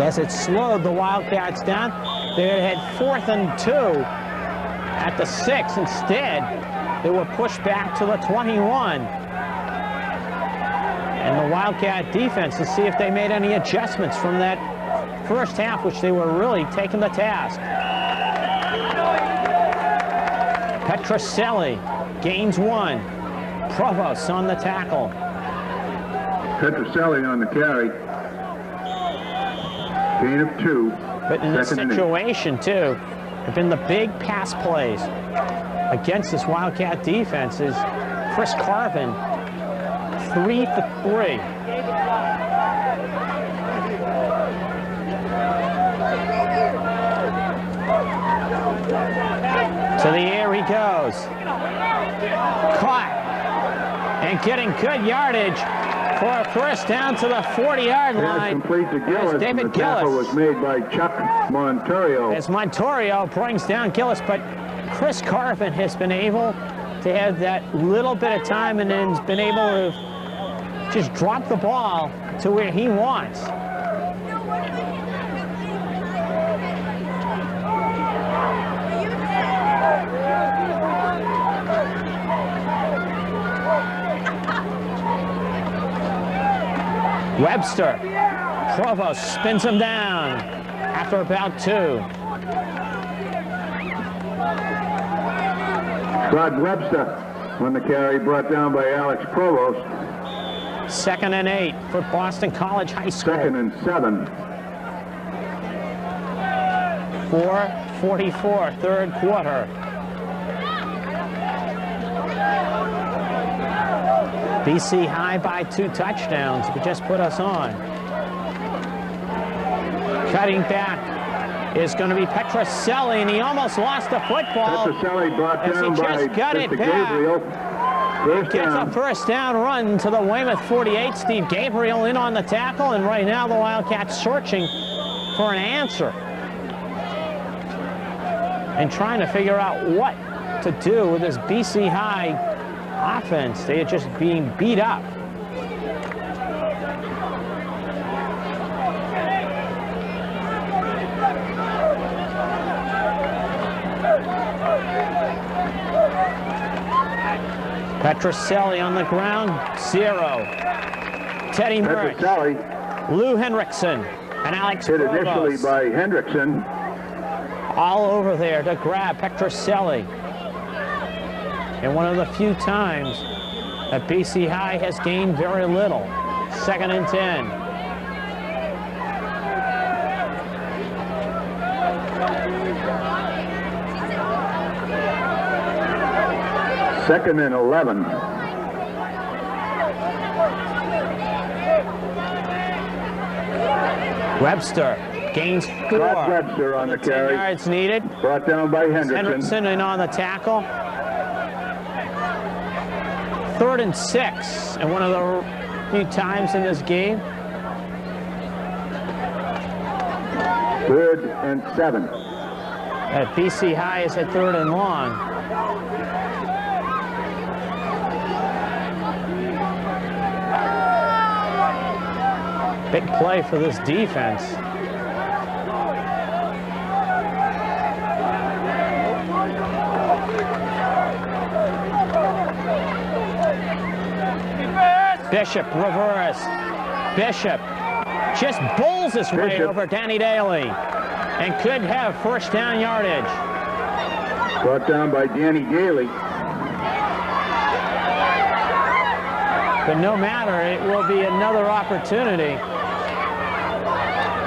As it slowed the Wildcats down, they had 4th and 2 at the 6. Instead, they were pushed back to the 21. And the Wildcat defense to see if they made any adjustments from that first half, which they were really taking the task. Petroselli gains 1. Provost on the tackle. Petroselli on the carry. Gain of 2. But in this situation, too, have been the big pass plays against this Wildcat defense is Chris Carvin, 3 for 3. To the air he goes. Caught. And getting good yardage for a first down to the 40-yard line. Complete to Gillis. David the tackle Gillis. was made by Chuck Montorio. As Montorio brings down Gillis, but Chris Carvin has been able to have that little bit of time and then has been able to just drop the ball to where he wants. Webster, Provost spins him down after about 2. Rod Webster on the carry, brought down by Alex Provost. 2nd and 8 for Boston College High School. 2nd and 7. 4:44, 3rd quarter. BC High by 2 touchdowns. It just put us on. Cutting back is going to be Petroselli, and he almost lost the football. Petroselli brought down by Mr. Gabriel. Gets a first down run to the Weymouth 48. Steve Gabriel in on the tackle, and right now the Wildcats searching for an answer and trying to figure out what to do with this BC High offense. They are just being beat up. Petroselli on the ground, 0. Teddy Murray, Petroselli Lou Henriksen, and Alex hit initially Provost. by Hendrickson. All over there to grab Petroselli. And one of the few times that BC High has gained very little. 2nd and 10. Second and 11. Webster gains 4. Scott Webster on the 10 carry. yards needed. Brought down by Hendrickson. Henderson in on the tackle. 3rd and 6, and one of the few times in this game. 3rd and 7. At BC High is at 3rd and long. Big play for this defense. Bishop reverse. Bishop just bowls his way over Danny Daly and could have 1st down yardage. Brought down by Danny Daly. But no matter, it will be another opportunity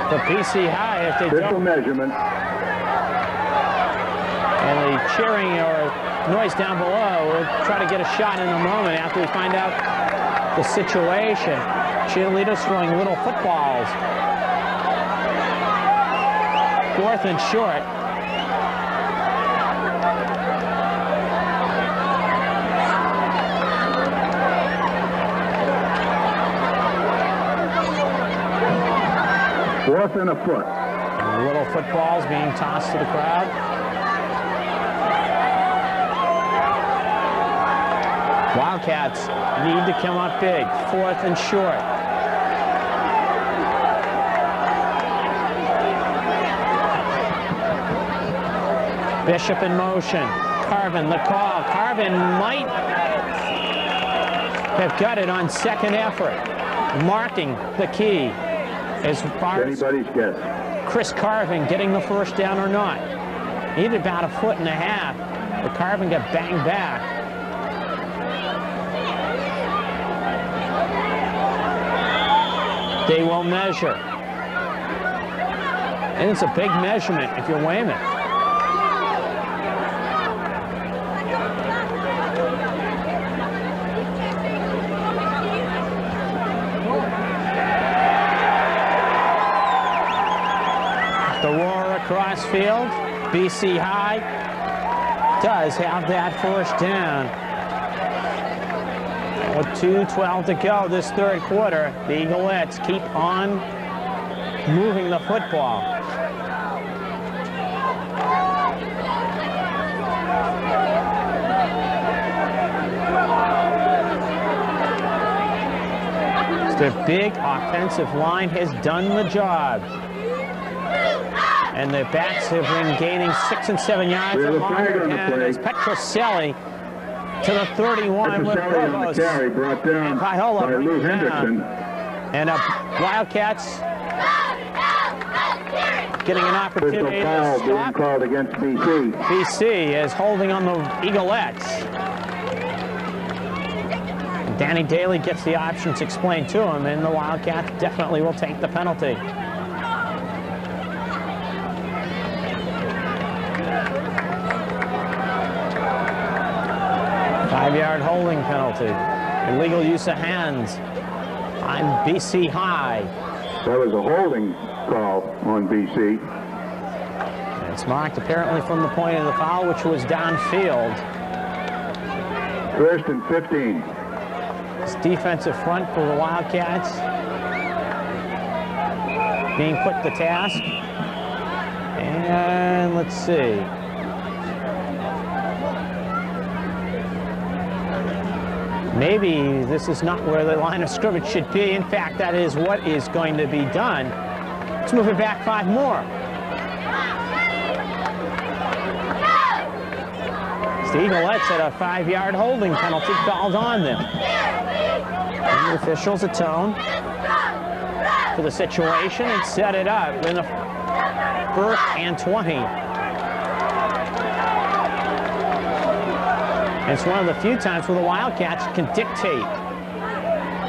for BC High if they Official don't. measurement. And the cheering or noise down below, we'll try to get a shot in a moment after we find out the situation. Cheerleaders throwing little footballs. 4th and short. Fourth and a foot. And little footballs being tossed to the crowd. Wildcats need to come up big. 4th and short. Bishop in motion. Carvin, the call. Carvin might have got it on 2nd effort. Marking the key as far as Anybody's guess. Chris Carvin getting the 1st down or not. He needed about 1.5 feet, but Carvin got banged back. They will measure. And it's a big measurement if you're Weymouth. The roar across field. BC High does have that 1st down. With 2:12 to go this 3rd quarter, the Eaglettes keep on moving the football. The big offensive line has done the job. And the backs have been gaining 6 and 7 yards. We have a along flag on the and play. it's Petroselli to the 31 with Petroselli on the Provost. carry, brought down And Viola by Lou brings it down. Hendrickson. And Wildcats getting an Official opportunity foul to being stop. called against BC. BC is holding on the Eaglettes. Danny Daly gets the options explained to him, and the Wildcats definitely will take the penalty. Five-yard holding penalty. Illegal use of hands on BC High. That was a holding call on BC. It's marked apparently from the point of the foul, which was downfield. 1st and 15. It's defensive front for the Wildcats being put to task. And let's see. Maybe this is not where the line of scrimmage should be. In fact, that is what is going to be done. Let's move it back 5 more. As The Eaglettes had a 5-yard holding penalty called on them. And the officials atone for the situation and set it up in the 1st and 20. It's one of the few times where the Wildcats can dictate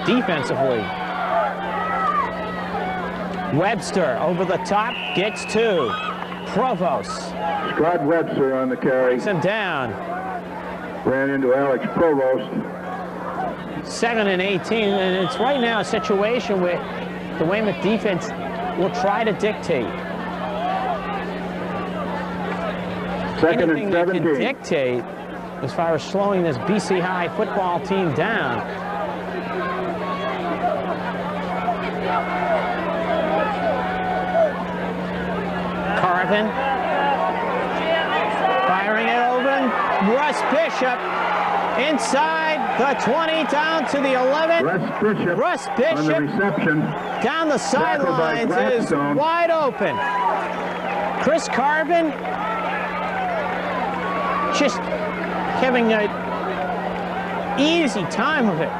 defensively. Webster over the top, gets 2. Provost. Scott Webster on the carry. Takes him down. Ran into Alex Provost. 2nd and 18, and it's right now a situation where the Weymouth defense will try to dictate. 2nd Anything and that can 17. dictate as far as slowing this BC High football team down. Carvin firing it open. Russ Bishop inside the 20 down to the 11. Russ Bishop on the reception. Down the sidelines is wide open. Chris Carvin just having an easy time of it.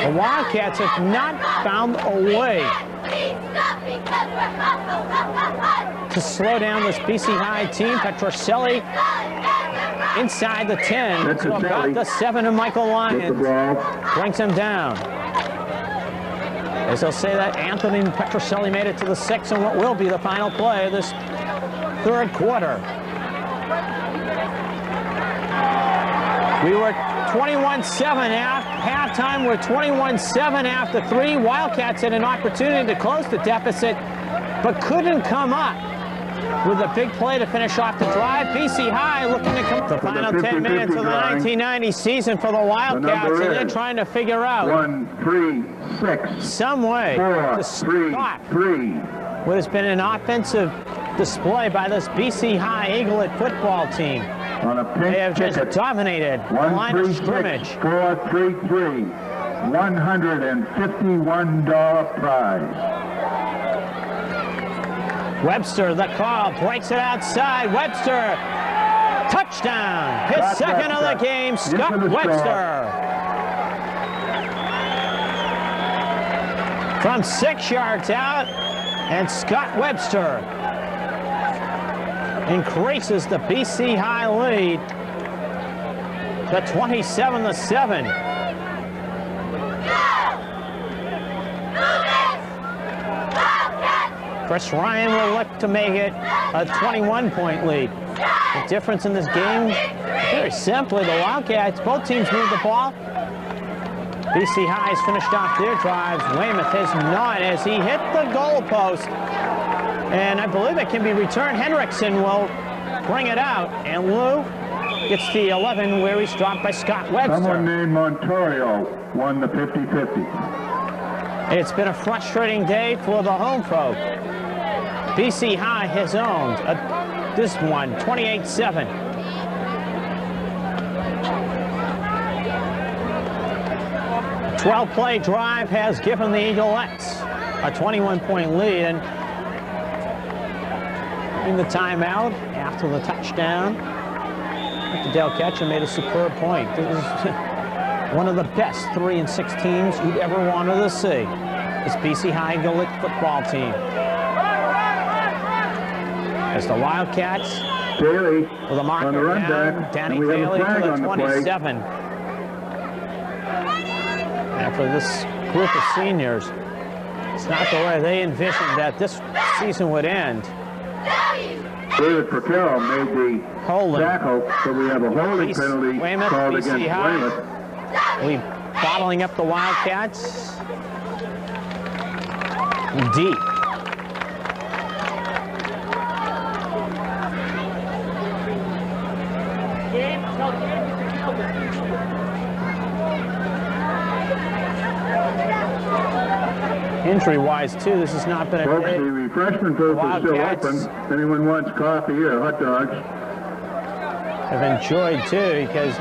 The Wildcats have not found a way to slow down this BC High team. Petrocelli inside the 10 to about the 7 of Michael Lyons. Brings him down. As they'll say that Anthony Petrocelli made it to the 6 and what will be the final play of this 3rd quarter. We were 21-7 at halftime. We're 21-7 after 3. Wildcats had an opportunity to close the deficit, but couldn't come up with a big play to finish off the drive. BC High looking to come up the final 10 minutes of the 1990 season for the Wildcats, and they're trying to figure out 1, 3, 6, some way 4, to 3, stop 3. what has been an offensive display by this BC High Eaglet football team. On a pink They have just ticket. dominated the line of scrimmage. 433, $151 prize. Webster, the call, breaks it outside. Webster, touchdown. His Scott second Webster. of the game, Scott Into the Webster. From 6 yards out, and Scott Webster increases the BC High lead to 27-7. Chris Ryan will look to make it a 21-point lead. The difference in this game, very simply, the Wildcats, both teams moved the ball. BC High has finished off their drives. Weymouth has not, as he hit the goalpost. And I believe it can be returned. Hendrickson will bring it out. And Lou gets the 11 where he's dropped by Scott Webster. Someone named Montorio won the 50-50. It's been a frustrating day for the home folk. BC High has owned this one, 28-7. A 12-play drive has given the Eaglettes a 21-point lead. And in the timeout, after the touchdown, Dale Ketchum made a superb point. This is one of the best 3-6 teams you'd ever wanted to see. This BC High Eaglet football team. As the Wildcats Bailey with a marker on the run down, back, Danny and we have a Bailey flag to on the the play. 27. And for this group of seniors, it's not the way they envisioned that this season would end. David Perkel made the tackle, so we have a holding penalty Weymouth, called BC against High. Weymouth. We bottling up the Wildcats. Deep. Injury-wise, too, this has not been a Folks, day. the refreshment booth is still Wildcats open. If anyone wants coffee or hot dogs. have enjoyed, too, because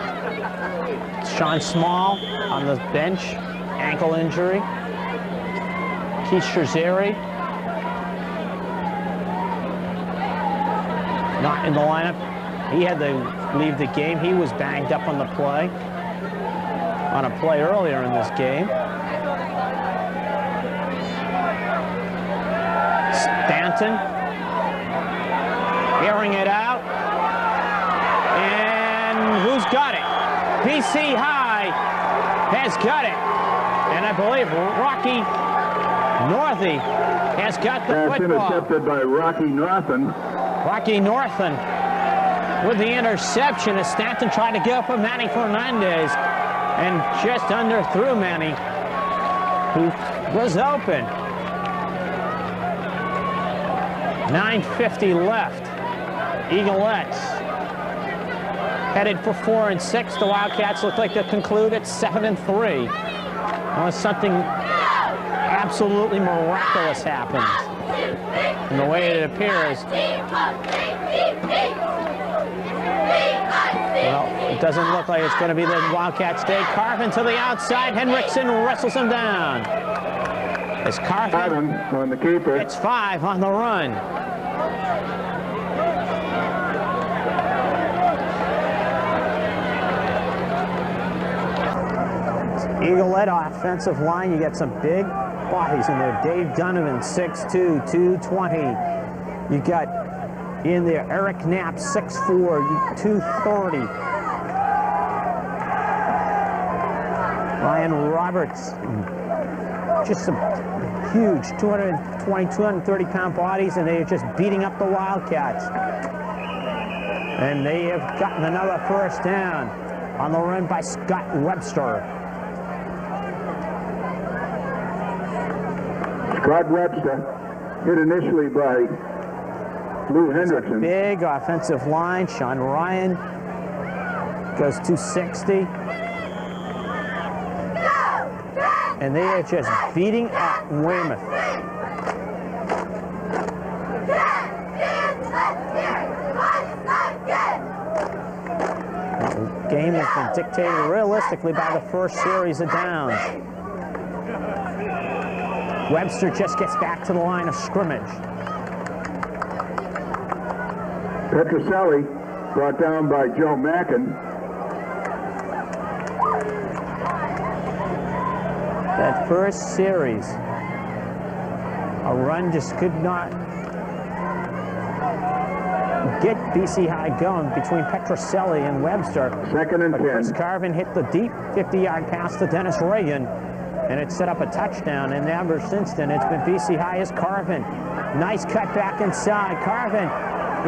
Sean Small on the bench, ankle injury. Keith Scherzeri not in the lineup. He had to leave the game. He was banged up on a play earlier in this game. Stanton airing it out. And who's got it? BC High has got it. And I believe Rocky Northy has got the That's football. intercepted by Rocky Northen. Rocky Northen with the interception as Stanton tried to go for Manny Fernandez and just underthrew Manny, who was open. 9:50 left. Eaglettes headed for 4 and 6. The Wildcats look like they'll conclude at 7 and 3. Unless something absolutely miraculous happens. And the way it appears, well, it doesn't look like it's going to be the Wildcats' day. Carvin to the outside. Henriksen wrestles him down. It's Carvin. On the keeper. It's 5 on the run. Eaglet offensive line, you got some big bodies in there. Dave Donovan, 6'2", 220. You got in there Eric Knapp, 6'4", 230. Ryan Roberts, just some huge 220, 230-pound bodies, and they are just beating up the Wildcats. And they have gotten another first down on the run by Scott Webster. Scott Webster hit initially by Lou Hendrickson. Big offensive line. Sean Ryan goes 260. And they are just beating up Weymouth. The game has been dictated realistically by the first series of downs. Webster just gets back to the line of scrimmage. Petroselli brought down by Joe Mackin. That first series, a run just could not get BC High going between Petroselli and Webster. 2nd and 10. Chris Carvin hit the deep 50-yard pass to Dennis Reagan, and it set up a touchdown. And ever since then, it's been BC High as Carvin. Nice cut back inside. Carvin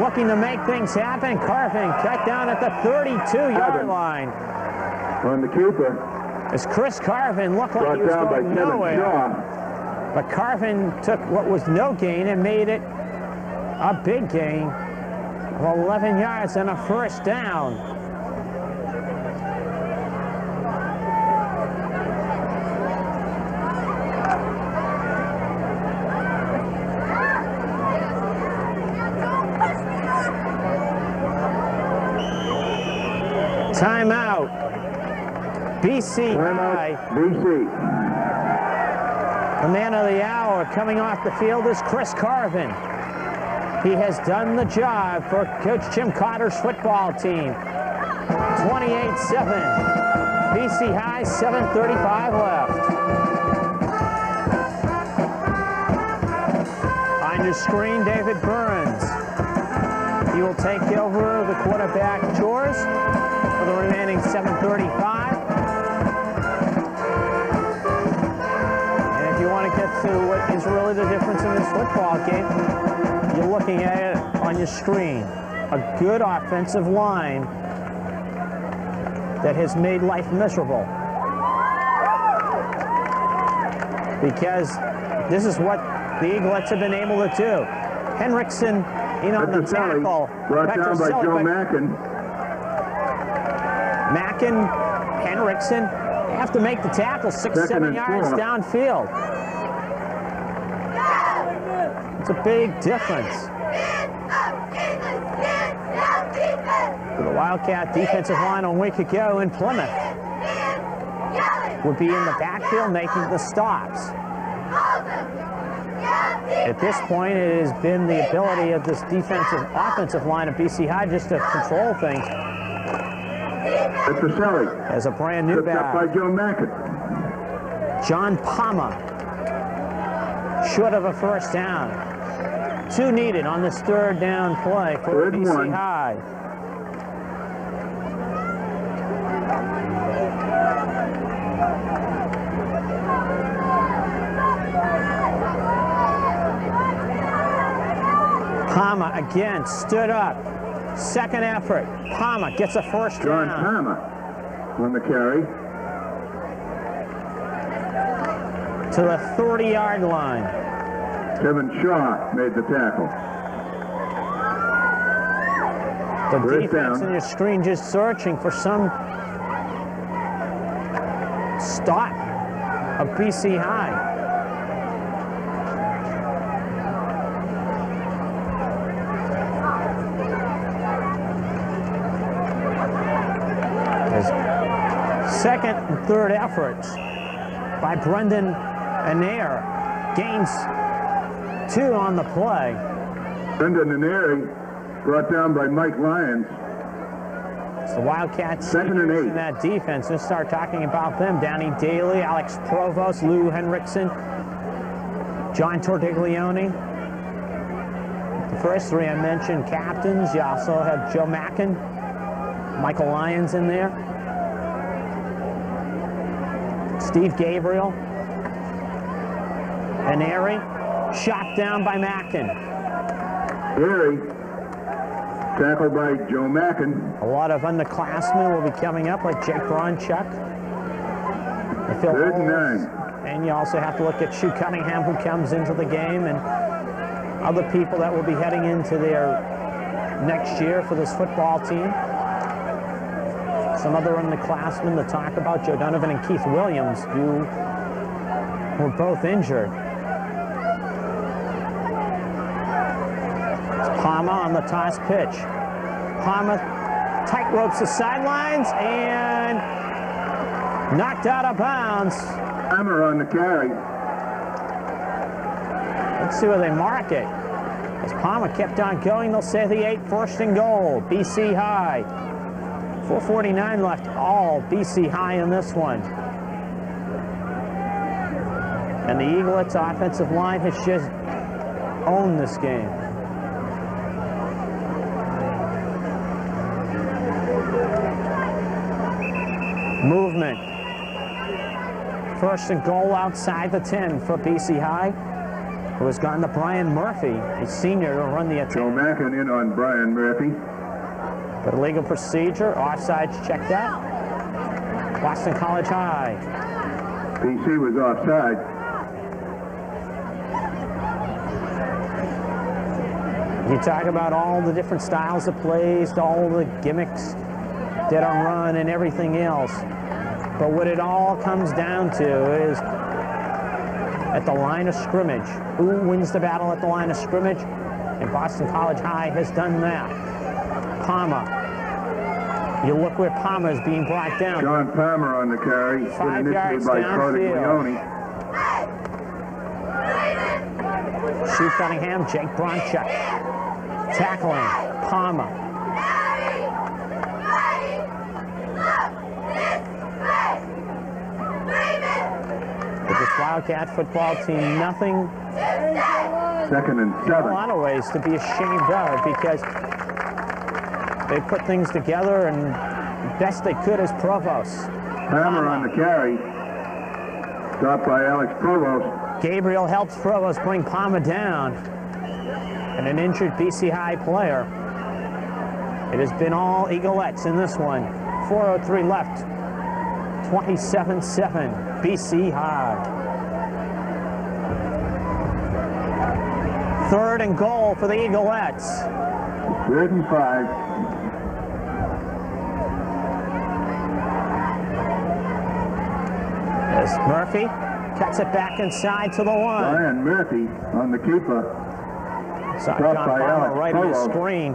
looking to make things happen. Carvin cut down at the 32-yard line. On the keeper. As Chris Carvin looked like he was going nowhere. But Carvin took what was no gain and made it a big gain of 11 yards and a first down. Timeout. BC High. BC. The man of the hour coming off the field is Chris Carvin. He has done the job for Coach Jim Cotter's football team. 28-7. BC High, 7:35 left. On your screen, David Burns. He will take over the quarterback chores for the remaining 7:35. And if you want to get to what is really the difference in this football game, you're looking at it on your screen. A good offensive line that has made life miserable. Because this is what the Eaglets have been able to do. Henriksen in on the tackle. Brought down by Joe Mackin. Mackin, Henriksen have to make the tackle 6-7 yards downfield. It's a big difference. For the Wildcat defensive line a week ago in Plymouth would be in the backfield making the stops. At this point, it has been the ability of this offensive line of BC High just to control things. As a brand new back. By Joe Mackett. John Palmer, short of a first down. 2 needed on this third down play for BC High. Palmer again stood up. Second effort. Palmer gets a first down. John Palmer on the carry. To the 30-yard line. Kevin Shaw made the tackle. The First defense down. on your screen just searching for some stop of BC High. Second and third efforts by Brendan Anair. Gains 2 on the play. Brendan Anair brought down by Mike Lyons. It's the Wildcats Second and 8. in that defense. Let's start talking about them. Downey Daly, Alex Provost, Lou Henriksen, John Tordiglione. The first 3 I mentioned captains. You also have Joe Mackin, Michael Lyons in there. Steve Gabriel. And Airy, shot down by Mackin. Airy, tackled by Joe Mackin. A lot of underclassmen will be coming up, like Jake Bronchuk. Third and 9. And you also have to look at Shu Cunningham, who comes into the game, and other people that will be heading into their next year for this football team. Some other underclassmen to talk about, Joe Donovan and Keith Williams, who were both injured. It's Palmer on the toss pitch. Palmer tight ropes the sidelines and knocked out of bounds. Palmer on the carry. Let's see where they mark it. As Palmer kept on going, they'll say the 8, first and goal, BC High. 4:49 left, all BC High in this one. And the Eaglets offensive line has just owned this game. Movement. First and goal outside the 10 for BC High, who has gone to Brian Murphy, a senior, to run the attack. Joe Mackin in on Brian Murphy. But legal procedure, offsides checked out. Boston College High. PC was offside. You talk about all the different styles of plays, all the gimmicks that are run and everything else. But what it all comes down to is at the line of scrimmage. Who wins the battle at the line of scrimmage? And Boston College High has done that. Palmer. You look where Palmer is being brought down. John Palmer on the carry. 5 yards by downfield. Shu Cunningham, Jake Bronchuk. Tackling. Palmer. With this Wildcat football team, nothing Second and 7. in a lot of ways to be ashamed of, because they put things together and best they could as Provost. Palmer on the carry. Stopped by Alex Provost. Gabriel helps Provost bring Palmer down. And an injured BC High player. It has been all Eaglettes in this one. 4:03 left. 27-7, BC High. Third and goal for the Eaglettes. 3rd and 5. As Murphy cuts it back inside to the 1. Brian Murphy on the keeper. So Dropped John by Palmer Alex right on the Provost. screen.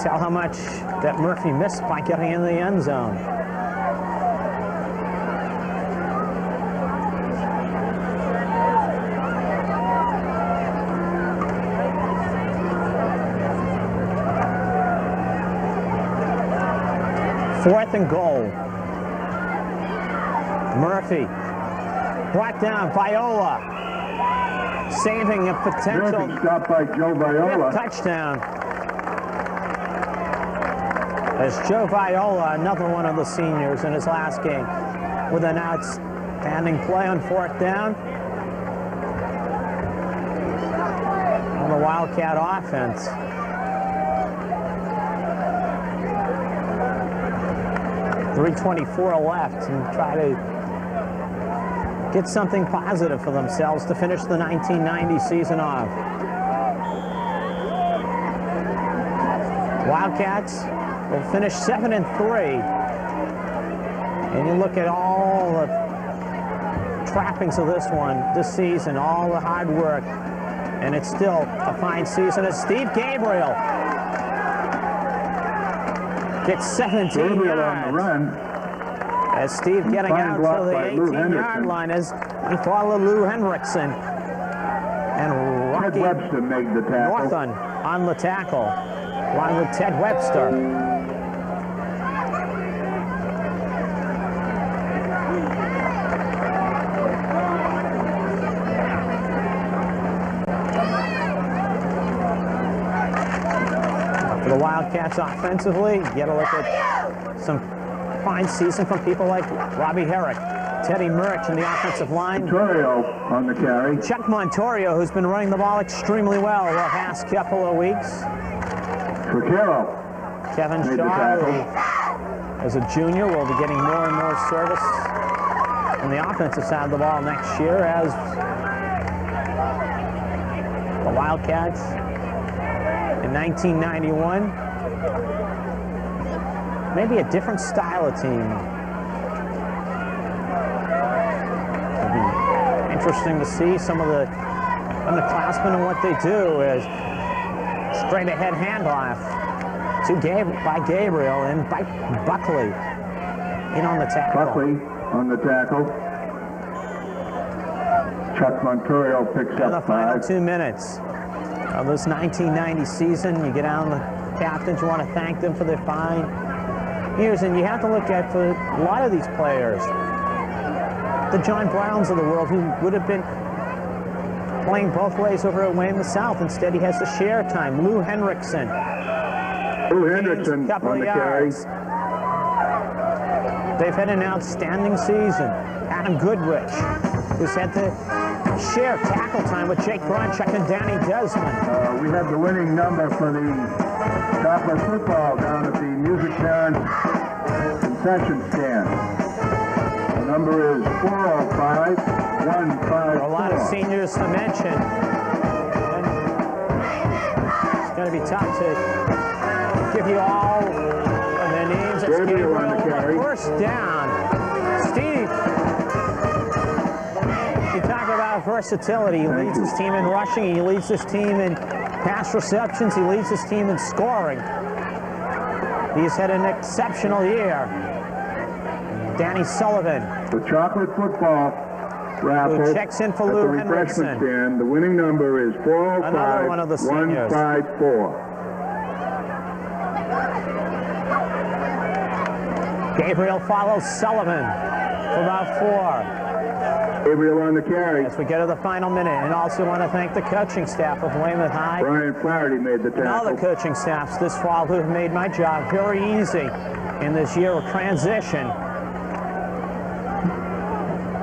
Tell how much that Murphy missed by getting in the end zone. Fourth and goal. Murphy brought down. Viola saving a potential stop by Joe Viola. Touchdown. As Joe Viola, another one of the seniors in his last game, with an outstanding play on fourth down on the Wildcat offense. .324 left, and try to get something positive for themselves to finish the 1990 season off. Wildcats will finish 7-3, and you look at all the trappings of this one this season, all the hard work, and it's still a fine season. As Steve Gabriel gets 17 yards. On the run. As Steve getting out to the 18-yard line as he followed Lou Hendrickson. And Rocky Ted Webster made the tackle. Northern on the tackle, along with Ted Webster. For the Wildcats offensively, you get a look at some fine season from people like Robbie Herrick, Teddy Murch in the offensive line. Montorio on the carry. Chuck Montorio, who's been running the ball extremely well the past couple of weeks. Tricaro. Kevin Shaw, who, as a junior, will be getting more and more service on the offensive side of the ball next year as the Wildcats in 1991. Maybe a different style of team. It'll be interesting to see some of the underclassmen and what they do is straight ahead handoff by Gabriel and by Buckley in on the tackle. Buckley on the tackle. Chuck Montorio picks in up the final 5. 2 minutes of this 1990 season. You get down the captains, you want to thank them for their fine years, and you have to look at, for a lot of these players, the John Browns of the world, who would have been playing both ways over at Weymouth South. Instead, he has to share time. Lou Hendrickson. Lou Hendrickson on the carry. They've had an outstanding season. Adam Goodrich, who's had to share tackle time with Jake Bronchuk and Danny Desmond. We have the winning number for the chocolate football down at the Music Parent concession stand. The number is 405-154. A lot of seniors to mention. And it's going to be tough to give you all of their names. It's Gabriel on the carry. First down. Steve, you talk about versatility. He leads his team in rushing. He leads his team in pass receptions. He leads his team in scoring. He's had an exceptional year. Danny Sullivan. The chocolate football raffle who checks in for at Lou the refreshment Hendrickson. stand. The winning number is Another one of the seniors. 405-154. Gabriel follows Sullivan for about 4. Gabriel on the carry. As we get to the final minute, and also want to thank the coaching staff of Weymouth High. Brian Flaherty made the tackle. And all the coaching staffs this fall who have made my job very easy in this year of transition.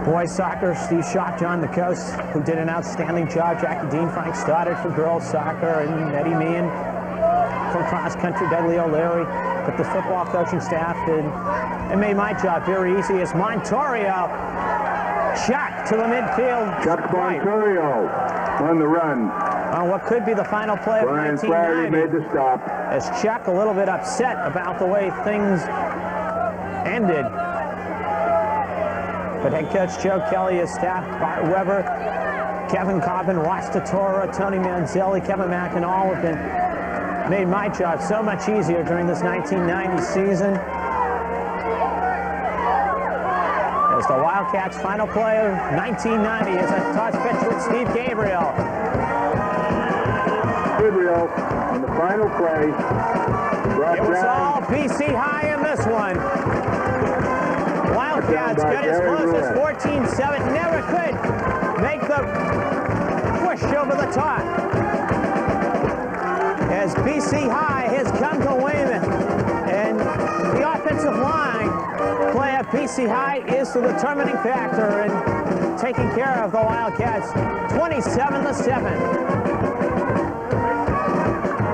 Boys soccer, Steve Schock, John the Coast, who did an outstanding job. Jackie Dean, Frank Stoddard for girls soccer, and Eddie Meehan from cross country, Dudley O'Leary. But the football coaching staff it made my job very easy as Montorio shot to the midfield. Chuck Montorio on the run. On what could be the final play of Brian Flaherty 1990. made the stop. As Chuck a little bit upset about the way things ended. But head coach Joe Kelly, his staff, Bart Weber, Kevin Cobbin, Ross Tatora, Tony Manzelli, Kevin Mack, and all have been made my job so much easier during this 1990 season. As the Wildcats' final play of 1990 is a toss pitch with Steve Gabriel. Gabriel on the final play. It was all BC High in this one. Wildcats got as close as 14-7, never could make the push over the top. As BC High has come to Weymouth, and the offensive line play at BC High is the determining factor in taking care of the Wildcats 27-7.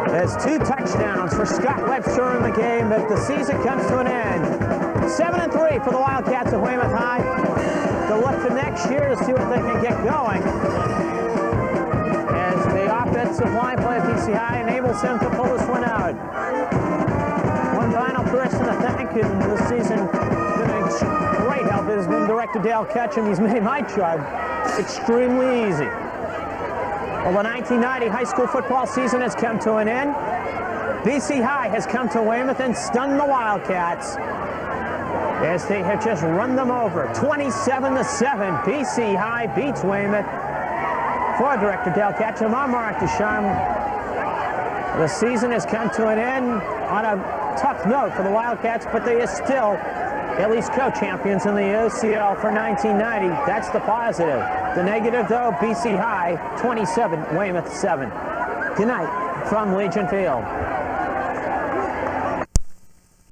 There's 2 touchdowns for Scott Webster in the game, but the season comes to an end. 7-3 for the Wildcats of Weymouth High. To look to next year to see what they can get going. As the offensive line play at BC High enables them to pull this one out. One final person to thank in this season. Been a great help has been Director Dale Ketchum. He's made my job extremely easy. Well, the 1990 high school football season has come to an end. BC High has come to Weymouth and stunned the Wildcats as they have just run them over. 27-7, BC High beats Weymouth. For Director Dale Ketchum, I'm Mark Ducharme. The season has come to an end on a tough note for the Wildcats, but they are still at least co-champions in the OCL for 1990. That's the positive. The negative, though, BC High 27, Weymouth 7. Good night from Legion Field.